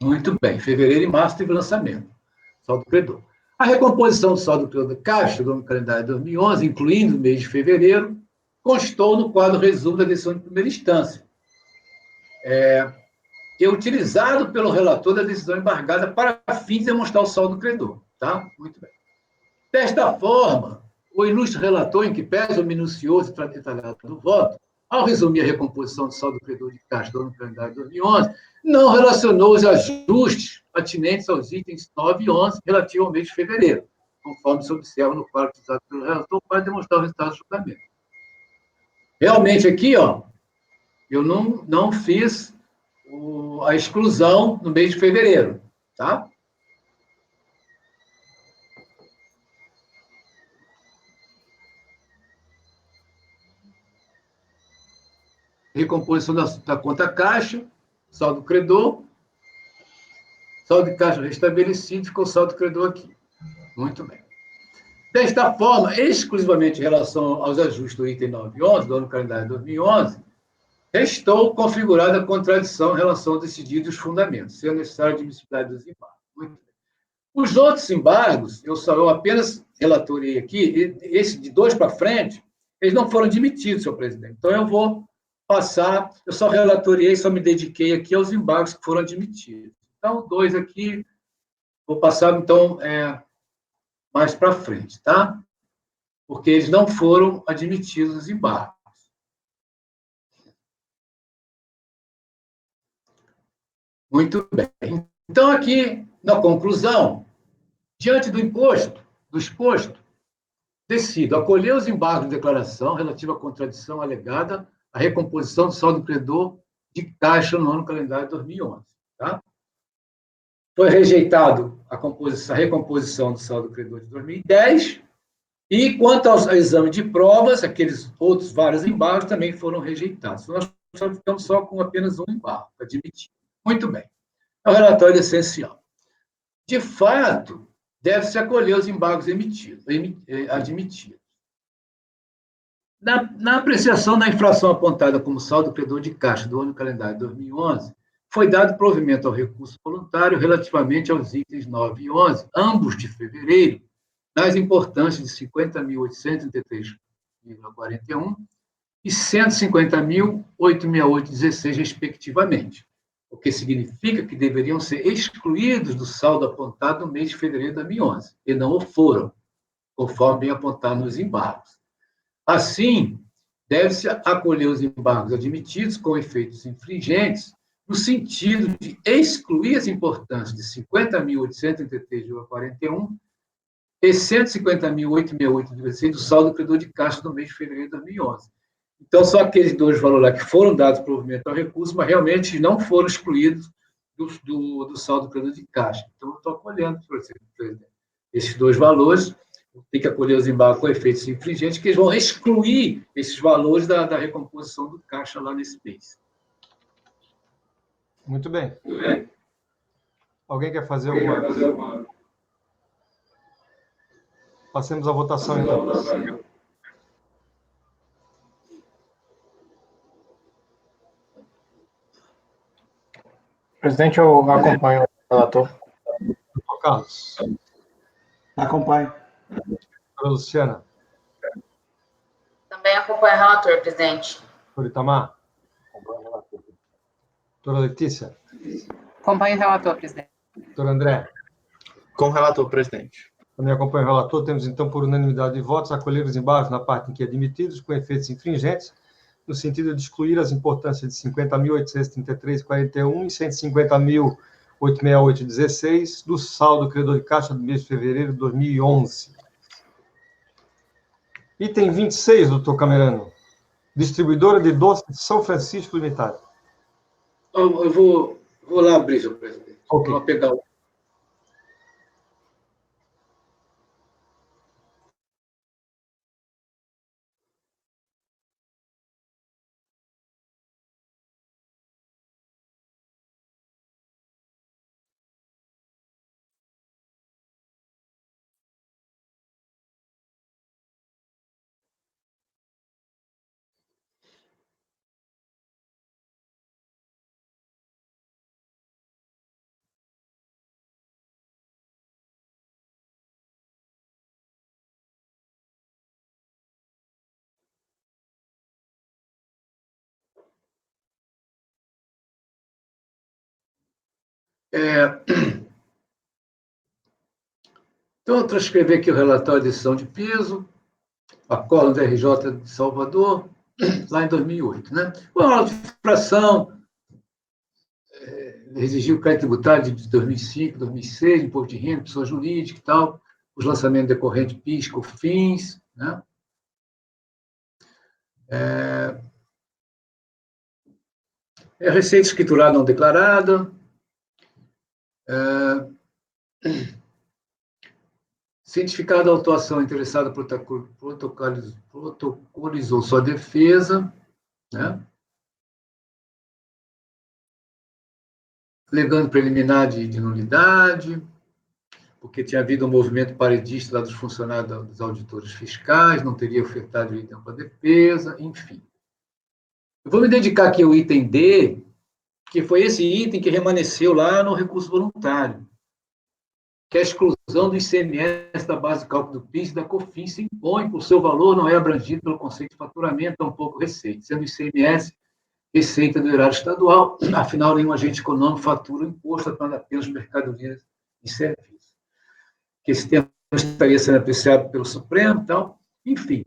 Muito bem, fevereiro e março teve lançamento, saldo credor. A recomposição do saldo credor da caixa do calendário de 2011, incluindo o mês de fevereiro, constou no quadro resumo da decisão de primeira instância, que é utilizado pelo relator da decisão embargada para fim de demonstrar o saldo credor. Tá? Muito bem. Desta forma, o ilustre relator, em que pesa o minucioso e detalhado do voto, ao resumir a recomposição do saldo credor de caixa do ano calendário de 2011, não relacionou os ajustes atinentes aos itens 9 e 11 relativo ao mês de fevereiro, conforme se observa no quadro utilizado pelo relator para demonstrar o resultado do julgamento. Realmente aqui, ó, eu não fiz a exclusão no mês de fevereiro, tá? Recomposição da conta caixa, saldo credor, saldo de caixa restabelecido, ficou saldo credor aqui. Muito bem. Desta forma, exclusivamente em relação aos ajustes do item 9 e 11, do ano calendário de 2011, restou configurada a contradição em relação aos decididos fundamentos, sendo necessário a admissibilidade dos embargos. Muito bem. Os outros embargos, eu apenas relatorei aqui, esse de 2 para frente, eles não foram admitidos, senhor presidente. Então, eu vou passar, eu só relatoriei, só me dediquei aqui aos embargos que foram admitidos. Então, 2 aqui, vou passar, então, mais para frente, tá? Porque eles não foram admitidos os embargos. Muito bem. Então, aqui, na conclusão, diante do exposto, decido acolher os embargos de declaração relativa à contradição alegada à recomposição do saldo credor de caixa no ano calendário de 2011. Tá? Foi rejeitado a recomposição do saldo credor de 2010, e quanto ao exame de provas, aqueles outros vários embargos também foram rejeitados. Nós ficamos só com apenas um embargo admitido. Muito bem. É um relatório essencial. De fato, deve-se acolher os embargos admitidos. Na apreciação da infração apontada como saldo credor de caixa do ano calendário 2011, foi dado provimento ao recurso voluntário relativamente aos itens 9 e 11, ambos de fevereiro, nas importâncias de 50.833,41 e 150.868,16, respectivamente, o que significa que deveriam ser excluídos do saldo apontado no mês de fevereiro de 2011, e não o foram, conforme bem apontado nos embargos. Assim, deve-se acolher os embargos admitidos com efeitos infringentes, no sentido de excluir as importâncias de 50.833,41 e 150.868,16 do saldo credor de caixa do mês de fevereiro de 2011. Então, só aqueles dois valores lá que foram dados provimento ao recurso, mas realmente não foram excluídos do saldo credor de caixa. Então, eu estou acolhendo, presidente, esses dois valores. Tem que acolher os embargos com efeitos infringentes, que eles vão excluir esses valores da recomposição do caixa lá nesse mês. Muito bem. Alguém quer fazer alguma... Passemos à votação, então. Presidente, eu acompanho o relator. Doutor Carlos. Acompanho. Doutora Luciana. Também acompanho o relator, presidente. Doutor Itamar. Acompanho o relator. Doutora Letícia. Acompanho o relator, presidente. Doutor André. Com o relator, presidente. Também acompanho o relator. Temos, então, por unanimidade de votos, acolher os embargos na parte em que admitidos, com efeitos infringentes, no sentido de excluir as importâncias de 50.833,41 e 150.868,16 do saldo credor de caixa do mês de fevereiro de 2011. Item 26, doutor Camerano. Distribuidora de doces São Francisco Limitada. Eu vou lá abrir, senhor presidente. Ok. Vou pegar o... Então, eu transcrevi aqui o relatório de decisão de piso, acordo da RJ de Salvador, lá em 2008. Né? O aula de infração exigiu o crédito tributário de 2005, 2006, imposto de renda, pessoa jurídica e tal, os lançamentos decorrentes PIS, COFINS, né? Receita escriturada não declarada, cientificado a autuação interessada protocolizou sua defesa, né? Alegando preliminar de nulidade, porque tinha havido um movimento paredista lá dos funcionários dos auditores fiscais, não teria ofertado o item para defesa, enfim. Eu vou me dedicar aqui ao item D, que foi esse item que remanesceu lá no recurso voluntário, que é a exclusão do ICMS da base de cálculo do PIS e da COFINS se impõe, por seu valor não é abrangido pelo conceito de faturamento, tampouco receita, sendo o ICMS receita do erário estadual, afinal, nenhum agente econômico fatura o imposto, atuando apenas mercadorias e serviços. Que esse tema estaria sendo apreciado pelo Supremo e tal. Enfim,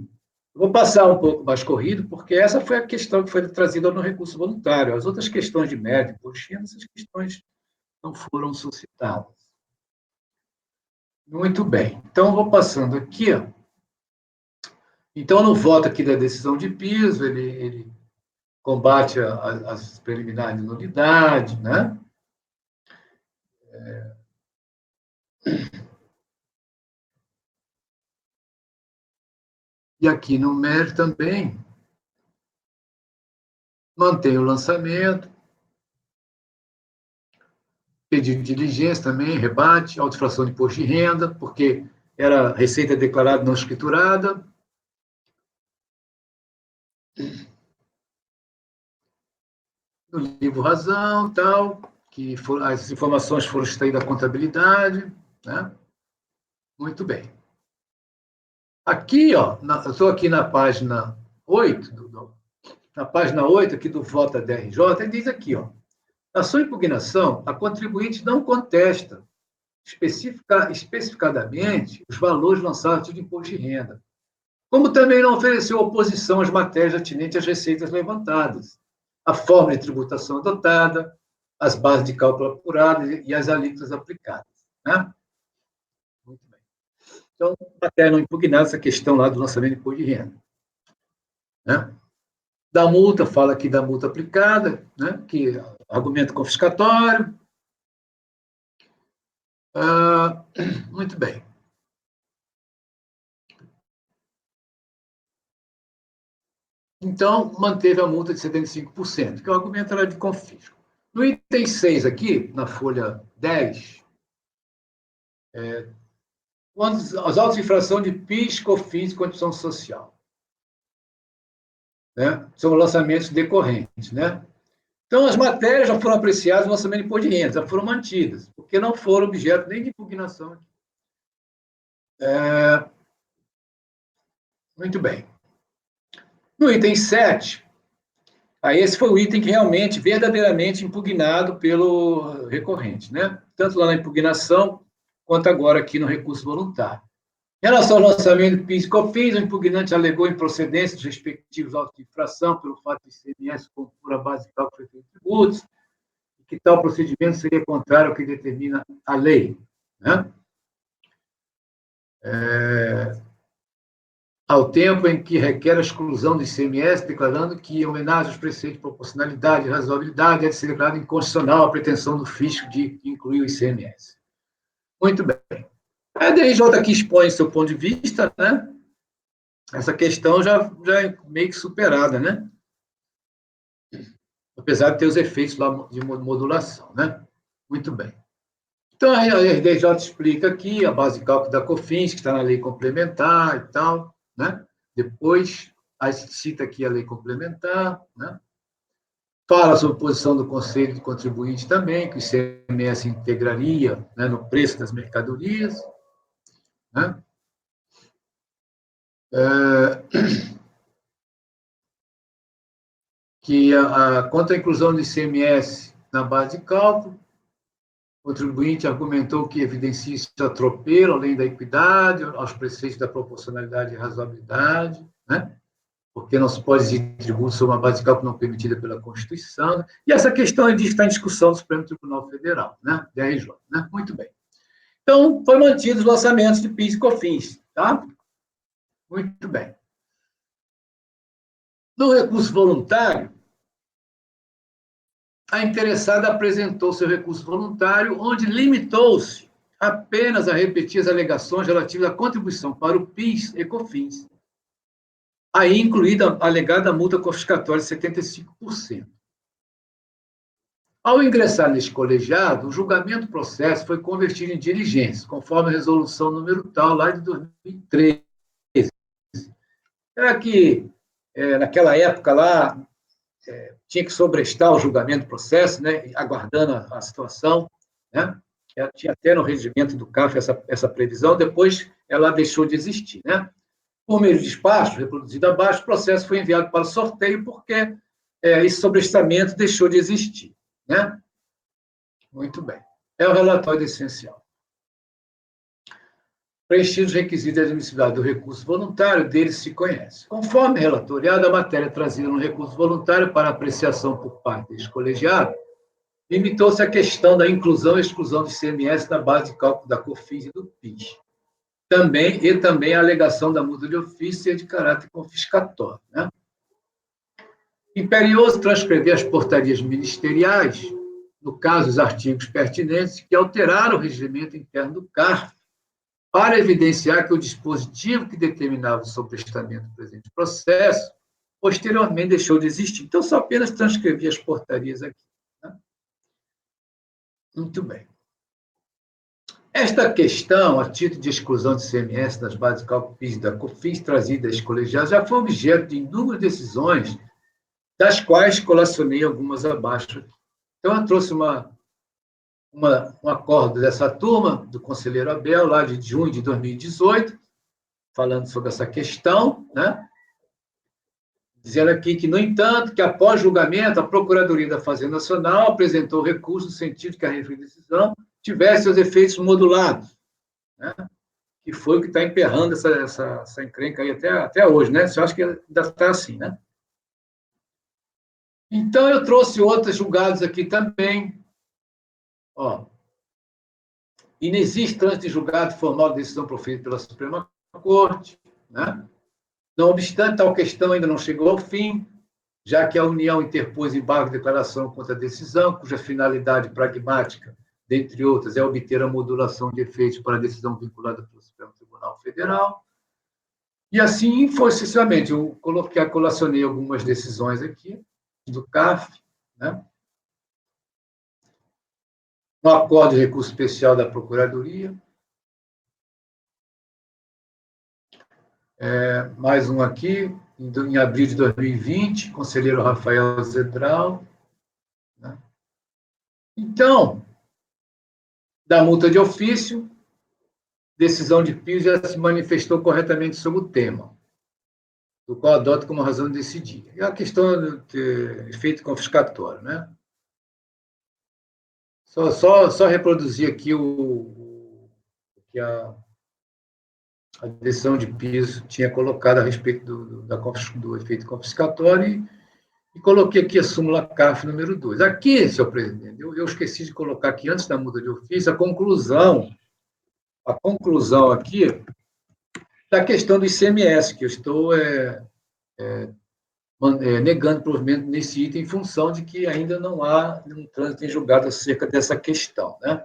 eu vou passar um pouco mais corrido, porque essa foi a questão que foi trazida no recurso voluntário. As outras questões de mérito, imposto, essas questões não foram suscitadas. Muito bem. Então, eu vou passando aqui. Ó. Então, no voto aqui da decisão de piso, ele combate as preliminares de nulidade, né? E aqui no MER também mantém o lançamento, pedido de diligência também, rebate, autofração de imposto de renda, porque era receita declarada não escriturada. No livro razão, tal, que as informações foram extraídas da contabilidade, né? Muito bem. Aqui, ó, eu estou aqui na página 8, na página 8 aqui do Vota DRJ, ele diz aqui, ó, na sua impugnação, a contribuinte não contesta especificadamente os valores lançados de imposto de renda, como também não ofereceu oposição às matérias atinentes às receitas levantadas, a forma de tributação adotada, as bases de cálculo apuradas e as alíquotas aplicadas, né? Muito bem. Então, até não impugnar essa questão lá do lançamento de imposto de renda, né? Da multa, fala aqui da multa aplicada, né? Que argumento confiscatório. Muito bem. Então, manteve a multa de 75%, que o argumento era de confisco. No item 6 aqui, na folha 10, as autos de infração de PIS, COFINS e contribuição social, né? São lançamentos decorrentes, né? Então, as matérias já foram apreciadas no lançamento de imposto de renda, já foram mantidas, porque não foram objeto nem de impugnação aqui. Muito bem. No item 7, aí esse foi o item que realmente, verdadeiramente impugnado pelo recorrente, né? Tanto lá na impugnação, quanto agora aqui no recurso voluntário. Em relação ao lançamento do PIS e COFINS, o impugnante alegou improcedência dos respectivos autos de infração pelo fato de ICMS compor a base de cálculo de tributos, e que tal procedimento seria contrário ao que determina a lei, né? Ao tempo em que requer a exclusão do ICMS, declarando que, em homenagem aos preceitos de proporcionalidade e razoabilidade, é de ser declarado inconstitucional a pretensão do fisco de incluir o ICMS. Muito bem. A DRJ aqui expõe seu ponto de vista, né? Essa questão já é meio que superada, né? Apesar de ter os efeitos lá de modulação, né? Muito bem. Então, a DRJ explica aqui a base de cálculo da COFINS, que está na lei complementar e tal, né? Depois, aí cita aqui a lei complementar, né? Fala sobre a posição do Conselho de Contribuintes também, que o ICMS integraria, né, no preço das mercadorias, né? Que quanto à inclusão do ICMS na base de cálculo, o contribuinte argumentou que evidencia isso atropelo, além da equidade, aos preceitos da proporcionalidade e razoabilidade, né? Porque não se pode exigir tributo sobre uma base de cálculo não permitida pela Constituição. E essa questão está em discussão do Supremo Tribunal Federal, né? DRJ, né? Muito bem. Então, foi mantido os lançamentos de PIS e COFINS, tá? Muito bem. No recurso voluntário, a interessada apresentou seu recurso voluntário, onde limitou-se apenas a repetir as alegações relativas à contribuição para o PIS e COFINS, aí incluída a alegada multa confiscatória de 75%. Ao ingressar neste colegiado, o julgamento do processo foi convertido em diligência, conforme a resolução número tal, lá de 2013. Era que, naquela época lá, tinha que sobrestar o julgamento do processo, né, aguardando a situação, né? Tinha até no regimento do CAF essa previsão, depois ela deixou de existir, né? Por meio de despacho, reproduzido abaixo, o processo foi enviado para o sorteio porque esse sobrestamento deixou de existir, né? Muito bem. É o relatório essencial. Preenchidos os requisitos de admissibilidade do recurso voluntário, dele se conhece. Conforme relatoriado, a matéria trazida no recurso voluntário para apreciação por parte deste colegiado limitou-se à questão da inclusão e exclusão do ICMS na base de cálculo da COFINS e do PIS. Também a alegação da multa de ofício é de caráter confiscatório, né? Imperioso transcrever as portarias ministeriais no caso, os artigos pertinentes, que alteraram o regimento interno do CARF para evidenciar que o dispositivo que determinava o sobrestamento do presente processo, posteriormente deixou de existir. Então, só apenas transcrevi as portarias aqui. Tá? Muito bem. Esta questão, a título de exclusão de CMS das bases de cálculo PIS e da COFINS trazidas às colegiadas, já foi objeto de inúmeras decisões, das quais colacionei algumas abaixo. Então, eu trouxe um acordo dessa turma, do conselheiro Abel, lá de junho de 2018, falando sobre essa questão, né? Dizendo aqui que, no entanto, que após julgamento, a Procuradoria da Fazenda Nacional apresentou recurso no sentido que a referida decisão tivesse seus efeitos modulados, né? Que foi o que está emperrando essa encrenca aí até hoje, né? Eu acho que ainda está assim, né? Então, eu trouxe outros julgados aqui também. Ó, inexiste trânsito de julgado formal de decisão proferida pela Suprema Corte, né? Não obstante, tal questão ainda não chegou ao fim, já que a União interpôs embargo de declaração contra a decisão, cuja finalidade pragmática, dentre outras, é obter a modulação de efeitos para a decisão vinculada pelo Supremo Tribunal Federal. E assim foi sucessivamente. Eu colacionei algumas decisões aqui, do CAF, né? No acordo de recurso especial da Procuradoria. Mais um aqui, em abril de 2020, conselheiro Rafael Zedral. Né? Então, da multa de ofício, decisão de PIS já se manifestou corretamente sobre o tema, do qual adoto como razão de decidir. É a questão do efeito confiscatório, né? Só reproduzir aqui o que a decisão de PIS tinha colocado a respeito do efeito confiscatório e coloquei aqui a súmula CAF número 2. Aqui, senhor presidente, eu esqueci de colocar aqui, antes da muda de ofício, a conclusão aqui da questão do ICMS, que eu estou negando provimento nesse item em função de que ainda não há um trânsito em julgado acerca dessa questão, né?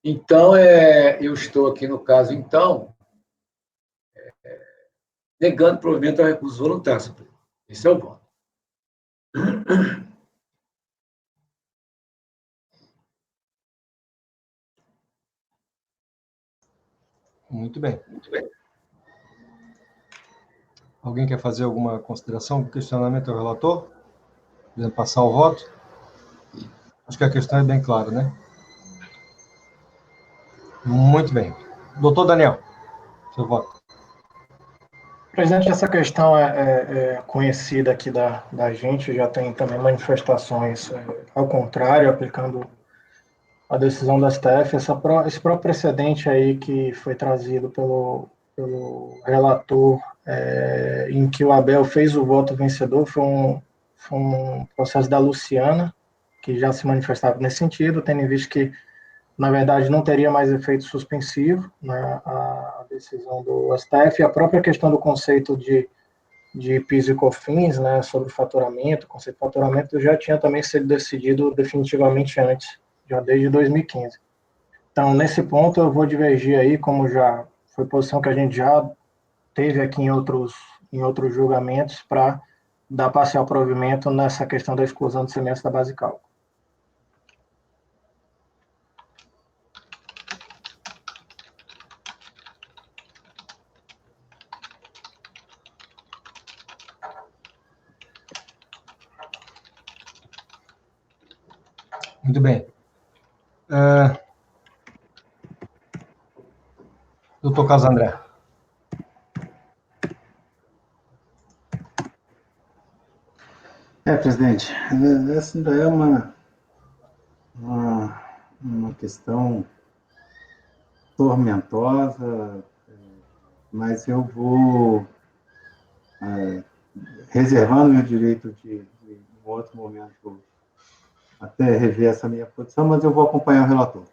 Então, eu estou aqui no caso, então, negando provimento ao recurso voluntário, senhor presidente. Esse é o voto. Muito bem. Alguém quer fazer alguma consideração, questionamento ao relator? Podemos passar o voto? Acho que a questão é bem clara, né? Muito bem. Doutor Daniel, seu voto. Presidente, essa questão é conhecida aqui da gente, já tem também manifestações ao contrário, aplicando a decisão da STF. Esse próprio precedente aí que foi trazido pelo relator, em que o Abel fez o voto vencedor, foi um processo da Luciana, que já se manifestava nesse sentido, tendo em vista que, na verdade, não teria mais efeito suspensivo, né, a decisão do STF, e a própria questão do conceito de PIS e COFINS, né, sobre faturamento, o conceito de faturamento já tinha também sido decidido definitivamente antes, já desde 2015. Então, nesse ponto, eu vou divergir aí, como já foi posição que a gente já teve aqui em outros julgamentos, para dar parcial provimento nessa questão da exclusão do semestre da base de cálculo. Muito bem. Doutor Casandré. Presidente, essa ainda é uma questão tormentosa, mas eu vou, reservando meu direito de em outro momento, até rever essa minha posição, mas eu vou acompanhar o relator.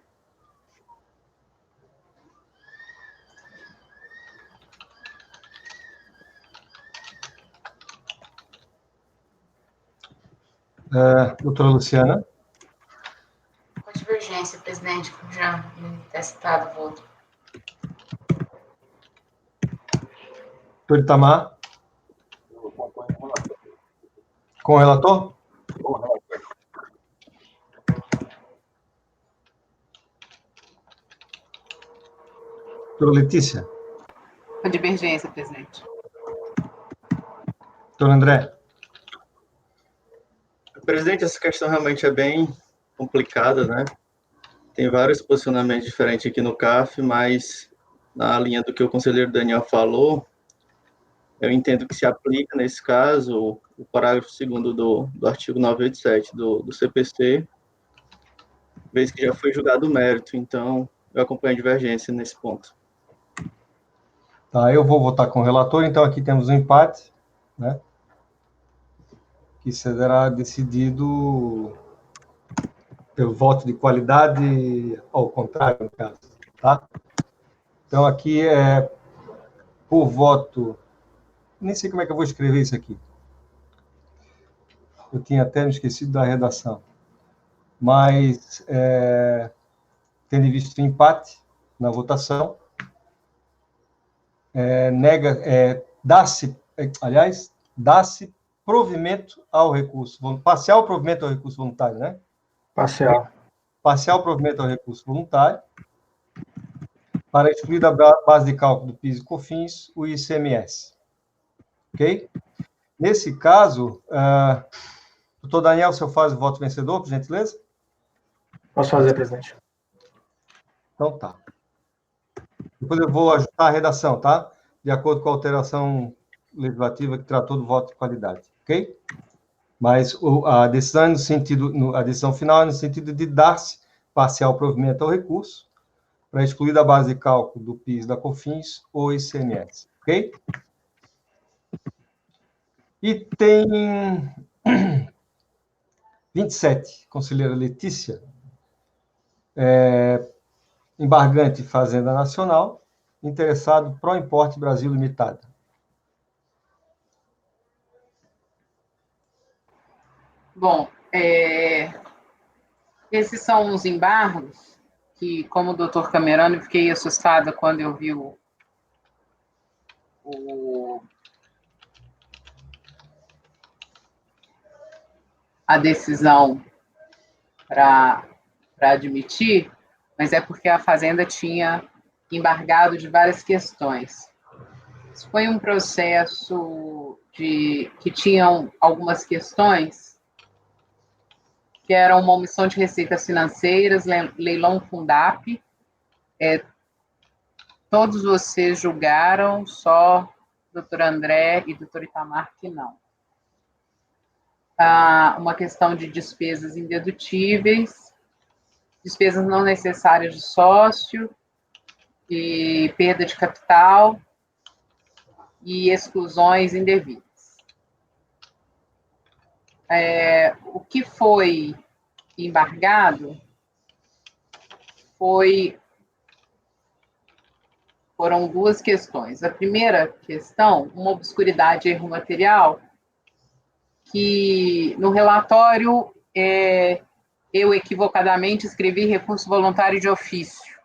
Doutora Luciana. Presidente, como já está citado o voto. Doutor Itamar? Eu acompanho o relator. Com o relator? Com o relator. Doutora Letícia? Com divergência, presidente. Doutor André? Presidente, essa questão realmente é bem complicada, né? Tem vários posicionamentos diferentes aqui no CAF, mas na linha do que o conselheiro Daniel falou, eu entendo que se aplica, nesse caso, o parágrafo 2º do artigo 987 do CPC, vez que já foi julgado o mérito, então eu acompanho a divergência nesse ponto. Tá, eu vou votar com o relator, então aqui temos um empate, né? Que será decidido pelo voto de qualidade, ao contrário, no caso, tá? Então, aqui é por voto... Nem sei como é que eu vou escrever isso aqui. Eu tinha até me esquecido da redação. Mas, tendo visto o empate na votação, dá-se provimento ao recurso, parcial provimento ao recurso voluntário, né? Parcial. Parcial provimento ao recurso voluntário, para excluir da base de cálculo do PIS e COFINS o ICMS. Ok? Nesse caso, doutor Daniel, o senhor faz o voto vencedor, por gentileza? Posso fazer, presidente. Então tá. Depois eu vou ajustar a redação, tá? De acordo com a alteração legislativa que tratou do voto de qualidade, ok? Mas a decisão no sentido, a decisão final é no sentido de dar-se parcial provimento ao recurso para excluir da base de cálculo do PIS e da COFINS o ICMS, ok? E tem 27, conselheira Letícia, embargante Fazenda Nacional, interessado Proimporte Brasil Limitada. Bom, esses são os embargos que, como o doutor Camerano, fiquei assustada quando eu vi a decisão para admitir, mas é porque a Fazenda tinha embargado de várias questões. Isso foi um processo que tinham algumas questões que eram uma omissão de receitas financeiras, leilão Fundap. Todos vocês julgaram, só doutor André e doutor Itamar que não. Uma questão de despesas indedutíveis, despesas não necessárias de sócio, e perda de capital e exclusões indevidas. O que foi embargado foram duas questões. A primeira questão, uma obscuridade e erro material, que no relatório eu equivocadamente escrevi recurso voluntário de ofício,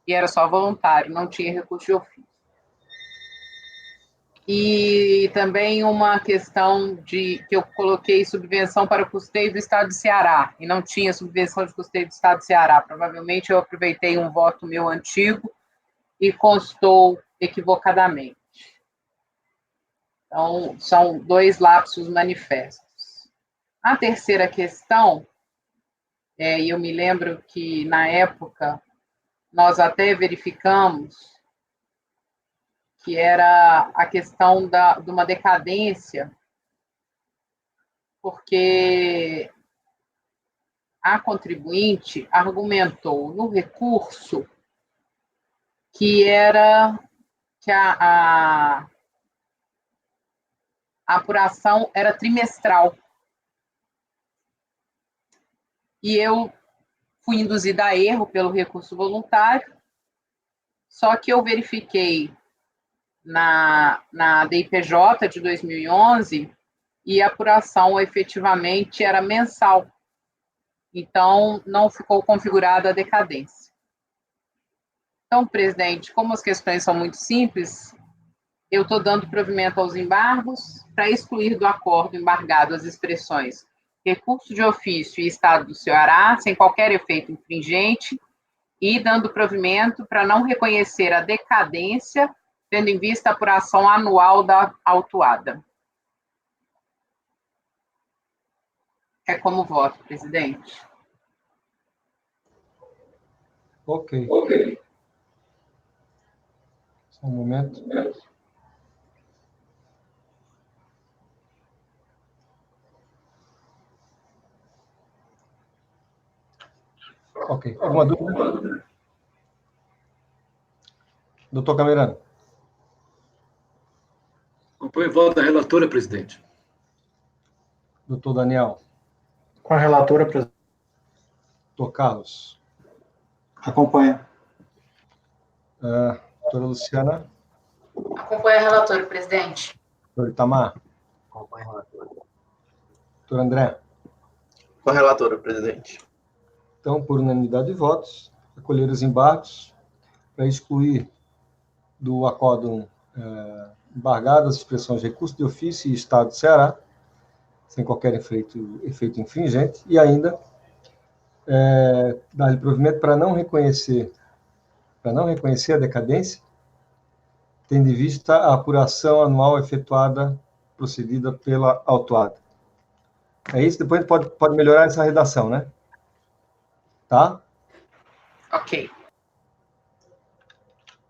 e era só voluntário, não tinha recurso de ofício. E também uma questão que eu coloquei subvenção para o custeio do Estado de Ceará, e não tinha subvenção de custeio do Estado de Ceará. Provavelmente eu aproveitei um voto meu antigo e constou equivocadamente. Então, são dois lapsos manifestos. A terceira questão, e eu me lembro que, na época, nós até verificamos que era a questão de uma decadência, porque a contribuinte argumentou no recurso que a apuração era trimestral. E eu fui induzida a erro pelo recurso voluntário, só que eu verifiquei na DIPJ de 2011 e a apuração efetivamente era mensal. Então, não ficou configurada a decadência. Então, presidente, como as questões são muito simples, eu estou dando provimento aos embargos para excluir do acordo embargado as expressões recurso de ofício e Estado do Ceará, sem qualquer efeito infringente, e dando provimento para não reconhecer a decadência, tendo em vista a apuração anual da autuada. É como voto, presidente. Ok. Só um momento. Ok. Alguma dúvida? Doutor Camerano. Acompanho o voto da relatora, presidente. Doutor Daniel. Com a relatora, presidente. Doutor Carlos. Acompanha. Doutora Luciana. Acompanha a relatora, presidente. Doutor Itamar. Acompanha a relatora. Doutor André. Com a relatora, presidente. Então, por unanimidade de votos, acolher os embargos para excluir do acórdão embargado as expressões recurso de ofício e Estado do Ceará, sem qualquer efeito infringente, e ainda dar-lhe provimento para não reconhecer a decadência, tendo em vista a apuração anual efetuada, procedida pela autuada. É isso? Depois a gente pode melhorar essa redação, né? Tá? Ok.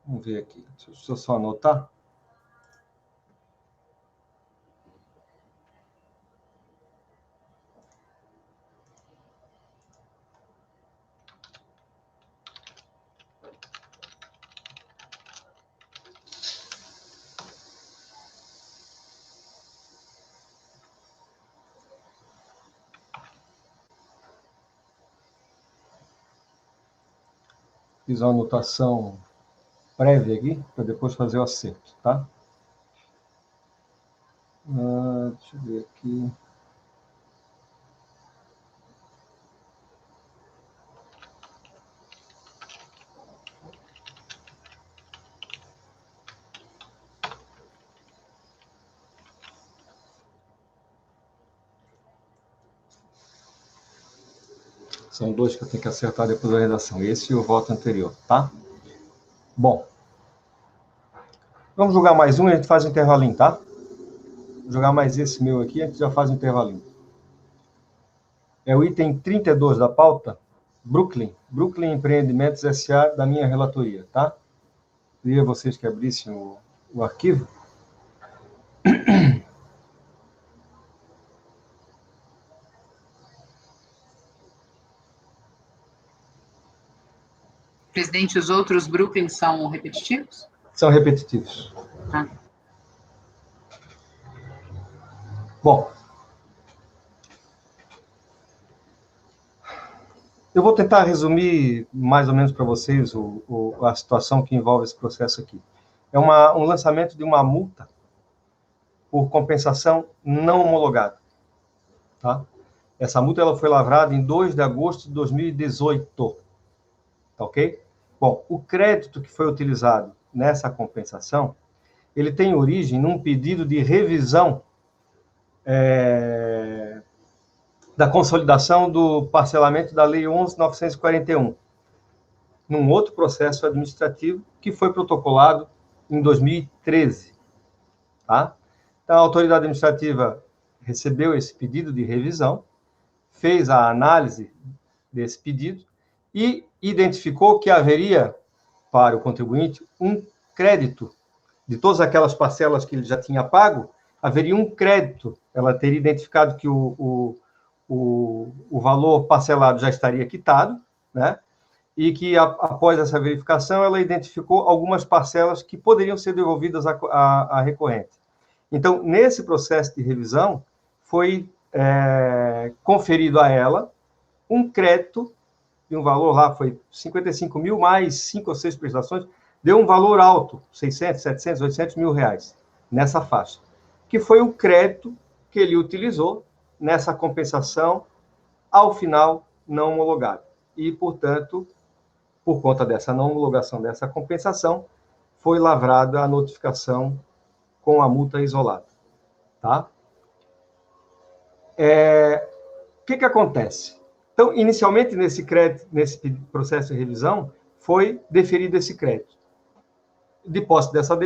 Vamos ver aqui. Deixa eu só anotar. Fiz uma anotação prévia aqui, para depois fazer o acerto, tá? Deixa eu ver aqui. São dois que eu tenho que acertar depois da redação. Esse e o voto anterior, tá? Bom. Vamos jogar mais um e a gente faz um intervalinho, tá? Vou jogar mais esse meu aqui e a gente já faz um intervalinho. É o item 32 da pauta, Brooklyn Empreendimentos S.A. da minha relatoria, tá? Queria vocês que abrissem o arquivo. Presidente, os outros Brooklyn são repetitivos? São repetitivos. Ah. Bom. Eu vou tentar resumir mais ou menos para vocês a situação que envolve esse processo aqui. É um lançamento de uma multa por compensação não homologada. Tá? Essa multa ela foi lavrada em 2 de agosto de 2018. Tá ok? Bom, o crédito que foi utilizado nessa compensação, ele tem origem num pedido de revisão da consolidação do parcelamento da Lei 11.941, num outro processo administrativo que foi protocolado em 2013. Tá? Então, a autoridade administrativa recebeu esse pedido de revisão, fez a análise desse pedido e identificou que haveria, para o contribuinte, um crédito de todas aquelas parcelas que ele já tinha pago, haveria um crédito. Ela teria identificado que o valor parcelado já estaria quitado, né? E que, após essa verificação, ela identificou algumas parcelas que poderiam ser devolvidas à recorrente. Então, nesse processo de revisão, foi conferido a ela um crédito, e um valor lá foi 55 mil, mais 5 ou 6 prestações, deu um valor alto, 600, 700, 800 mil reais, nessa faixa, que foi o crédito que ele utilizou nessa compensação ao final não homologada. E, portanto, por conta dessa não homologação dessa compensação, foi lavrada a notificação com a multa isolada. Tá? O que acontece? Então, inicialmente, nesse processo de revisão, foi deferido esse crédito. De posse dessa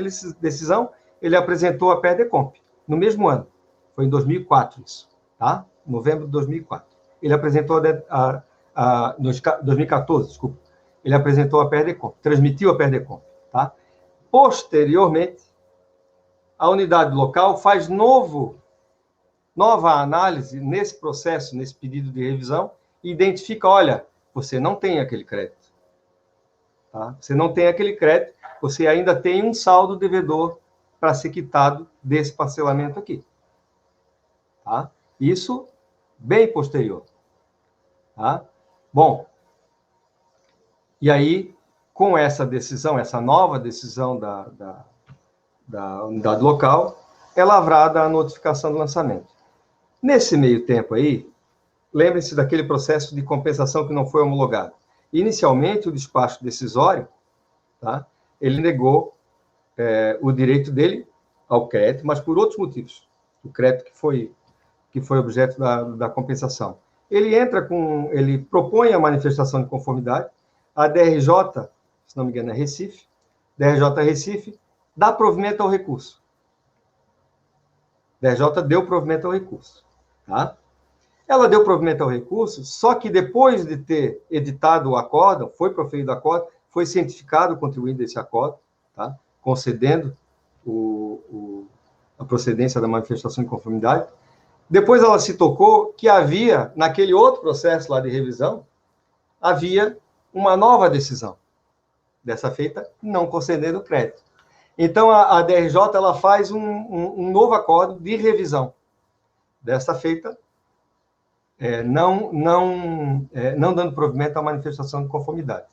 decisão, ele apresentou a PERDECOMP, no mesmo ano. Foi em 2004 isso, tá? Novembro de 2004. Ele apresentou 2014, desculpa. Ele apresentou a PERDECOMP, transmitiu a PERDECOMP, tá? Posteriormente, a unidade local faz nova análise nesse processo, nesse pedido de revisão, e identifica, olha, você não tem aquele crédito. Tá? Você não tem aquele crédito, você ainda tem um saldo devedor para ser quitado desse parcelamento aqui. Tá? Isso bem posterior. Tá? Bom, e aí, com essa decisão, essa nova decisão da unidade local, é lavrada a notificação do lançamento. Nesse meio tempo aí, lembrem-se daquele processo de compensação que não foi homologado. Inicialmente, o despacho decisório, tá, ele negou o direito dele ao crédito, mas por outros motivos. O crédito que foi objeto da compensação. Ele propõe a manifestação de conformidade, a DRJ, se não me engano é Recife, DRJ Recife, dá provimento ao recurso. DRJ deu provimento ao recurso. Tá? Ela deu provimento ao recurso, só que depois de ter editado o acórdão, foi proferido o acórdão, foi cientificado o contribuinte desse acórdão, tá? Concedendo a procedência da manifestação de conformidade. Depois ela se tocou que havia, naquele outro processo lá de revisão, havia uma nova decisão, dessa feita não concedendo crédito. Então, a DRJ ela faz um novo acórdão de revisão, dessa feita, não dando provimento à manifestação de conformidade.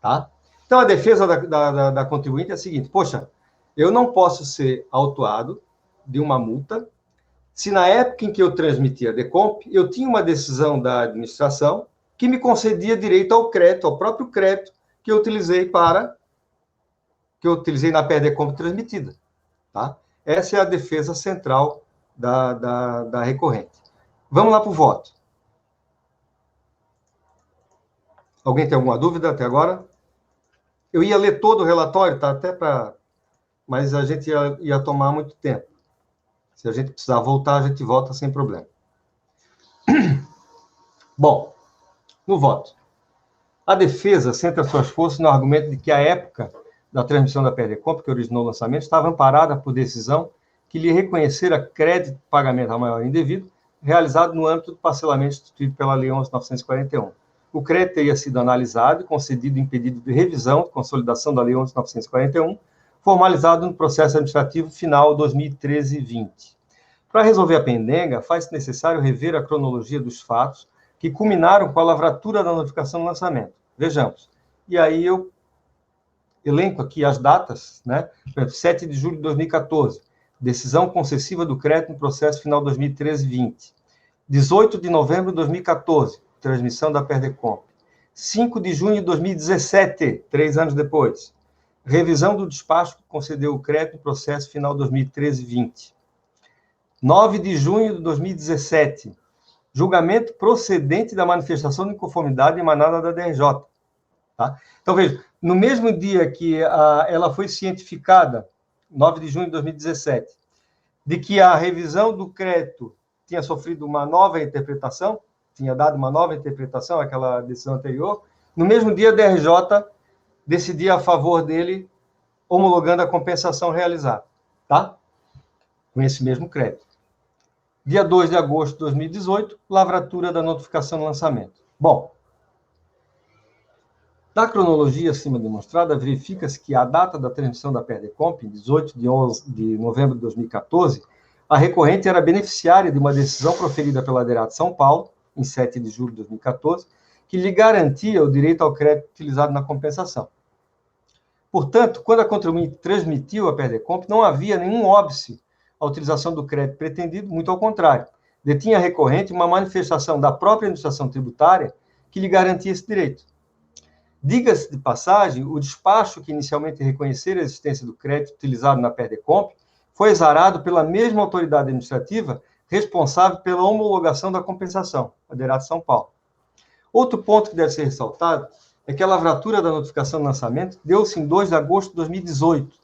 Tá? Então, a defesa da contribuinte é a seguinte: poxa, eu não posso ser autuado de uma multa se na época em que eu transmiti a DECOMP, eu tinha uma decisão da administração que me concedia direito ao crédito, ao próprio crédito que eu utilizei na PERDECOMP transmitida. Tá? Essa é a defesa central da recorrente. Vamos lá para o voto. Alguém tem alguma dúvida até agora? Eu ia ler todo o relatório, tá? Mas a gente ia tomar muito tempo. Se a gente precisar voltar, a gente volta sem problema. Bom, no voto. A defesa centra suas forças no argumento de que a época da transmissão da PERDECOMP, que originou o lançamento, estava amparada por decisão que lhe reconhecera crédito de pagamento a maior indevido, realizado no âmbito do parcelamento instituído pela Lei 11.941. O crédito teria sido analisado e concedido em pedido de revisão de consolidação da Lei 11.941, formalizado no processo administrativo final 2013-20. Para resolver a pendenga, faz-se necessário rever a cronologia dos fatos que culminaram com a lavratura da notificação do lançamento. Vejamos. E aí eu elenco aqui as datas, né? 7 de julho de 2014, decisão concessiva do crédito no processo final 2013-20. 18 de novembro de 2014, transmissão da PERDECOMP. 5 de junho de 2017, 3 anos depois, revisão do despacho que concedeu o crédito no processo final 2013-20. 9 de junho de 2017, julgamento procedente da manifestação de inconformidade emanada da DRJ. Tá? Então, veja, no mesmo dia que ela foi cientificada, 9 de junho de 2017, de que a revisão do crédito tinha sofrido uma nova interpretação, tinha dado uma nova interpretação àquela decisão anterior, no mesmo dia a DRJ decidia a favor dele, homologando a compensação realizada, tá? Com esse mesmo crédito. Dia 2 de agosto de 2018, lavratura da notificação do lançamento. Bom, da cronologia acima demonstrada, verifica-se que a data da transmissão da PERDECOMP, 18 de novembro de 2014, a recorrente era beneficiária de uma decisão proferida pela DERAT São Paulo, em 7 de julho de 2014, que lhe garantia o direito ao crédito utilizado na compensação. Portanto, quando a contribuinte transmitiu a PERDECOMP, não havia nenhum óbice à utilização do crédito pretendido, muito ao contrário. Detinha a recorrente uma manifestação da própria administração tributária que lhe garantia esse direito. Diga-se de passagem, o despacho que inicialmente reconhecera a existência do crédito utilizado na Perdecomp foi exarado pela mesma autoridade administrativa responsável pela homologação da compensação, a DERAT São Paulo. Outro ponto que deve ser ressaltado é que a lavratura da notificação de lançamento deu-se em 2 de agosto de 2018,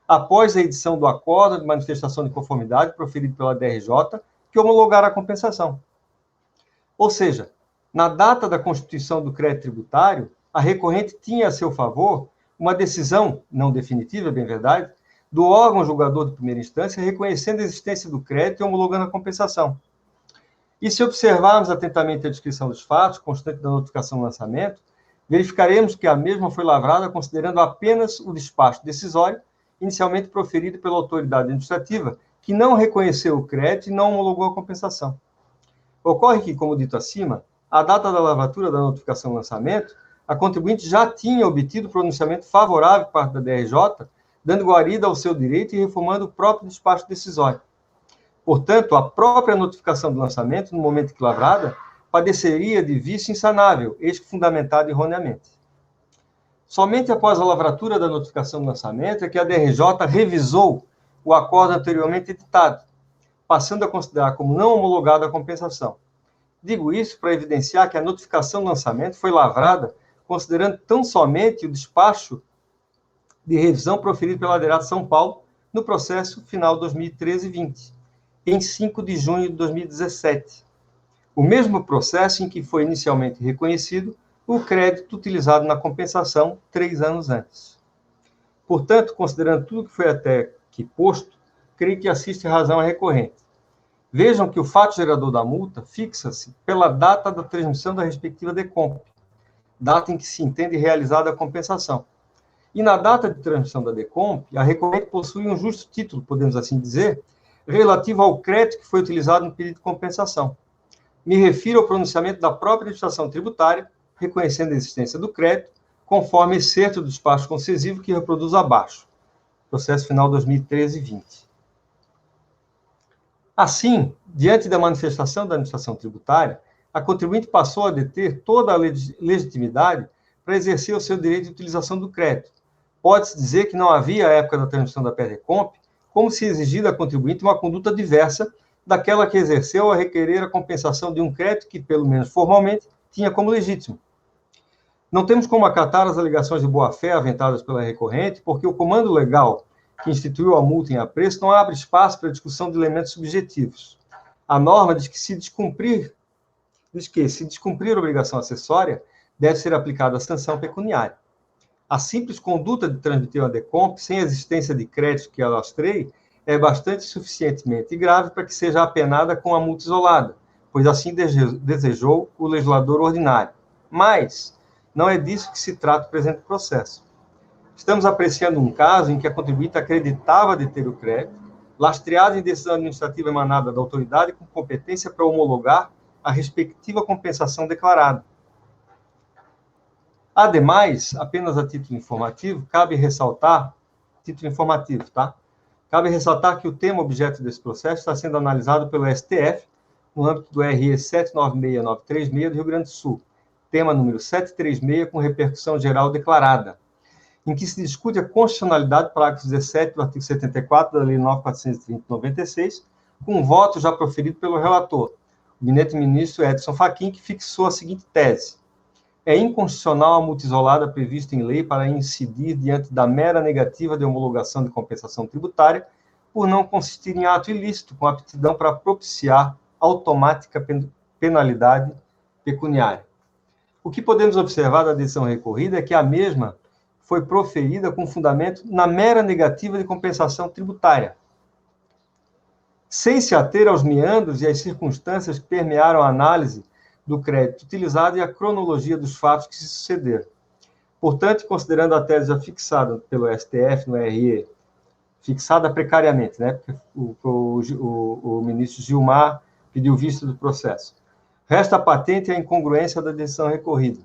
após a edição do acordo de manifestação de conformidade proferido pela DRJ, que homologara a compensação. Ou seja, na data da constituição do crédito tributário, a recorrente tinha a seu favor uma decisão, não definitiva, é bem verdade, do órgão julgador de primeira instância reconhecendo a existência do crédito e homologando a compensação. E se observarmos atentamente a descrição dos fatos, constante da notificação do lançamento, verificaremos que a mesma foi lavrada considerando apenas o despacho decisório, inicialmente proferido pela autoridade administrativa, que não reconheceu o crédito e não homologou a compensação. Ocorre que, como dito acima, à data da lavratura da notificação do lançamento, a contribuinte já tinha obtido pronunciamento favorável por parte da DRJ, dando guarida ao seu direito e reformando o próprio despacho decisório. Portanto, a própria notificação do lançamento, no momento que lavrada, padeceria de vício insanável, eis que fundamentado erroneamente. Somente após a lavratura da notificação do lançamento é que a DRJ revisou o acordo anteriormente editado, passando a considerar como não homologada a compensação. Digo isso para evidenciar que a notificação do lançamento foi lavrada considerando tão somente o despacho de revisão proferido pela DERAT São Paulo no processo final 2013-20, em 5 de junho de 2017. O mesmo processo em que foi inicialmente reconhecido o crédito utilizado na compensação 3 anos antes. Portanto, considerando tudo que foi até aqui posto, creio que assiste razão à recorrente. Vejam que o fato gerador da multa fixa-se pela data da transmissão da respectiva DECOMP, data em que se entende realizada a compensação. E na data de transmissão da DECOMP, a recorrente possui um justo título, podemos assim dizer, relativo ao crédito que foi utilizado no pedido de compensação. Me refiro ao pronunciamento da própria administração tributária, reconhecendo a existência do crédito, conforme excerto do despacho concessivo que reproduz abaixo. Processo final 2013-20. Assim, diante da manifestação da administração tributária, a contribuinte passou a deter toda a legitimidade para exercer o seu direito de utilização do crédito. Pode-se dizer que não havia, à época da transmissão da Perdecomp, como se exigir da contribuinte uma conduta diversa daquela que exerceu a requerer a compensação de um crédito que, pelo menos formalmente, tinha como legítimo. Não temos como acatar as alegações de boa-fé aventadas pela recorrente, porque o comando legal que instituiu a multa em apreço não abre espaço para a discussão de elementos subjetivos. A norma diz que, se descumprir a obrigação acessória, deve ser aplicada a sanção pecuniária. A simples conduta de transmitir uma DECOMP, sem a existência de crédito que a lastreie, é bastante suficientemente grave para que seja apenada com a multa isolada, pois assim desejou o legislador ordinário. Mas não é disso que se trata o presente processo. Estamos apreciando um caso em que a contribuinte acreditava deter o crédito, lastreado em decisão administrativa emanada da autoridade com competência para homologar a respectiva compensação declarada. Ademais, apenas a título informativo, cabe ressaltar que o tema objeto desse processo está sendo analisado pelo STF no âmbito do RE 796936 do Rio Grande do Sul, tema número 736, com repercussão geral declarada, em que se discute a constitucionalidade do parágrafo 17 do artigo 74 da Lei 9.430/96, com voto já proferido pelo relator, o gabinete ministro Edson Fachin, que fixou a seguinte tese: é inconstitucional a multa isolada prevista em lei para incidir diante da mera negativa de homologação de compensação tributária, por não consistir em ato ilícito, com aptidão para propiciar automática penalidade pecuniária. O que podemos observar da decisão recorrida é que a mesma foi proferida com fundamento na mera negativa de compensação tributária, sem se ater aos meandros e às circunstâncias que permearam a análise do crédito utilizado e a cronologia dos fatos que se sucederam. Portanto, considerando a tese já fixada pelo STF no RE, fixada precariamente, né, porque o ministro Gilmar pediu vista do processo, resta patente a incongruência da decisão recorrida.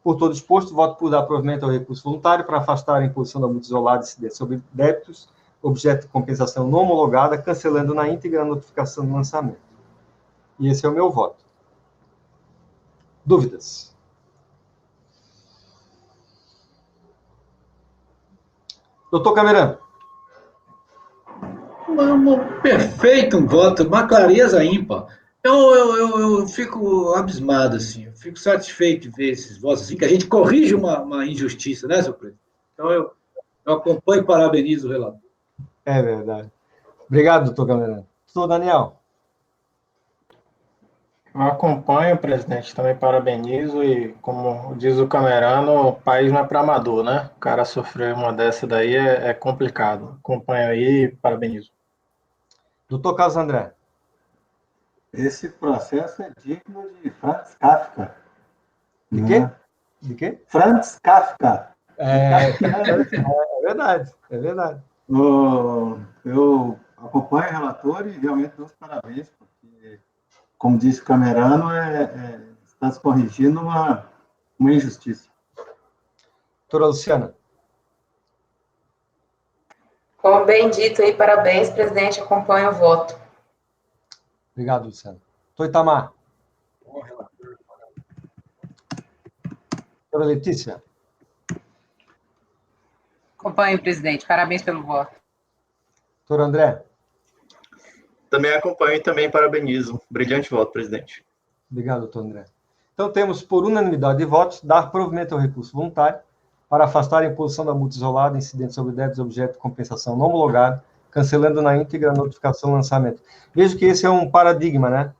Por todo exposto, voto por dar provimento ao recurso voluntário para afastar a imposição da multa isolada incidente sobre débitos, objeto de compensação não homologada, cancelando na íntegra a notificação do lançamento. E esse é o meu voto. Dúvidas? Doutor Cameron. Perfeito um voto, uma clareza ímpar. Eu fico abismado, assim, eu fico satisfeito de ver esses votos, assim, que a gente corrige uma injustiça, né, senhor presidente? Então, eu acompanho e parabenizo o relator. É verdade. Obrigado, doutor Cameron. Doutor Daniel. Eu acompanho, presidente, também parabenizo e, como diz o Camerano, o país não é para amador, né? O cara sofrer uma dessa daí é complicado. Acompanho aí e parabenizo. Doutor Carlos André. Esse processo é digno de Franz Kafka. De quê? De quê? Franz Kafka. É verdade, é verdade. Eu acompanho o relator e realmente dou os parabéns, porque, como disse o Camerano, está se corrigindo uma injustiça. Doutora Luciana. Como bem dito aí, parabéns, presidente, acompanho o voto. Obrigado, Luciana. Doutor Itamar. Doutora Letícia. Acompanho, presidente. Parabéns pelo voto. Doutor André. Também acompanho e também parabenizo. Brilhante voto, presidente. Obrigado, doutor André. Então, temos, por unanimidade de votos, dar provimento ao recurso voluntário para afastar a imposição da multa isolada incidente sobre débitos objeto de compensação não homologado, cancelando na íntegra a notificação do lançamento. Vejo que esse é um paradigma, né?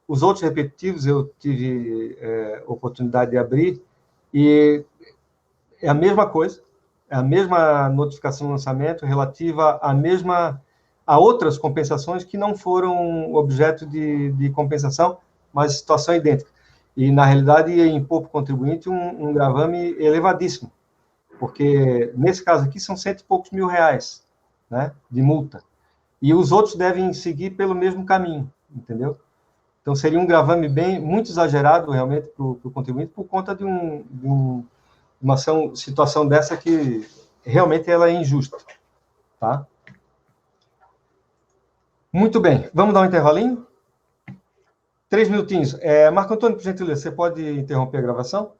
Os outros repetitivos eu tive oportunidade de abrir e é a mesma coisa, é a mesma notificação do lançamento relativa a outras compensações que não foram objeto de compensação, mas situação idêntica. E, na realidade, ia impor para o contribuinte um gravame elevadíssimo, porque, nesse caso aqui, são R$100 e poucos mil, né, de multa. E os outros devem seguir pelo mesmo caminho, entendeu? Então, seria um gravame muito exagerado, realmente, para o contribuinte, por conta de uma situação dessa que, realmente, ela é injusta, tá? Muito bem, vamos dar um intervalinho? 3 minutinhos. Marco Antônio, por gentileza, você pode interromper a gravação?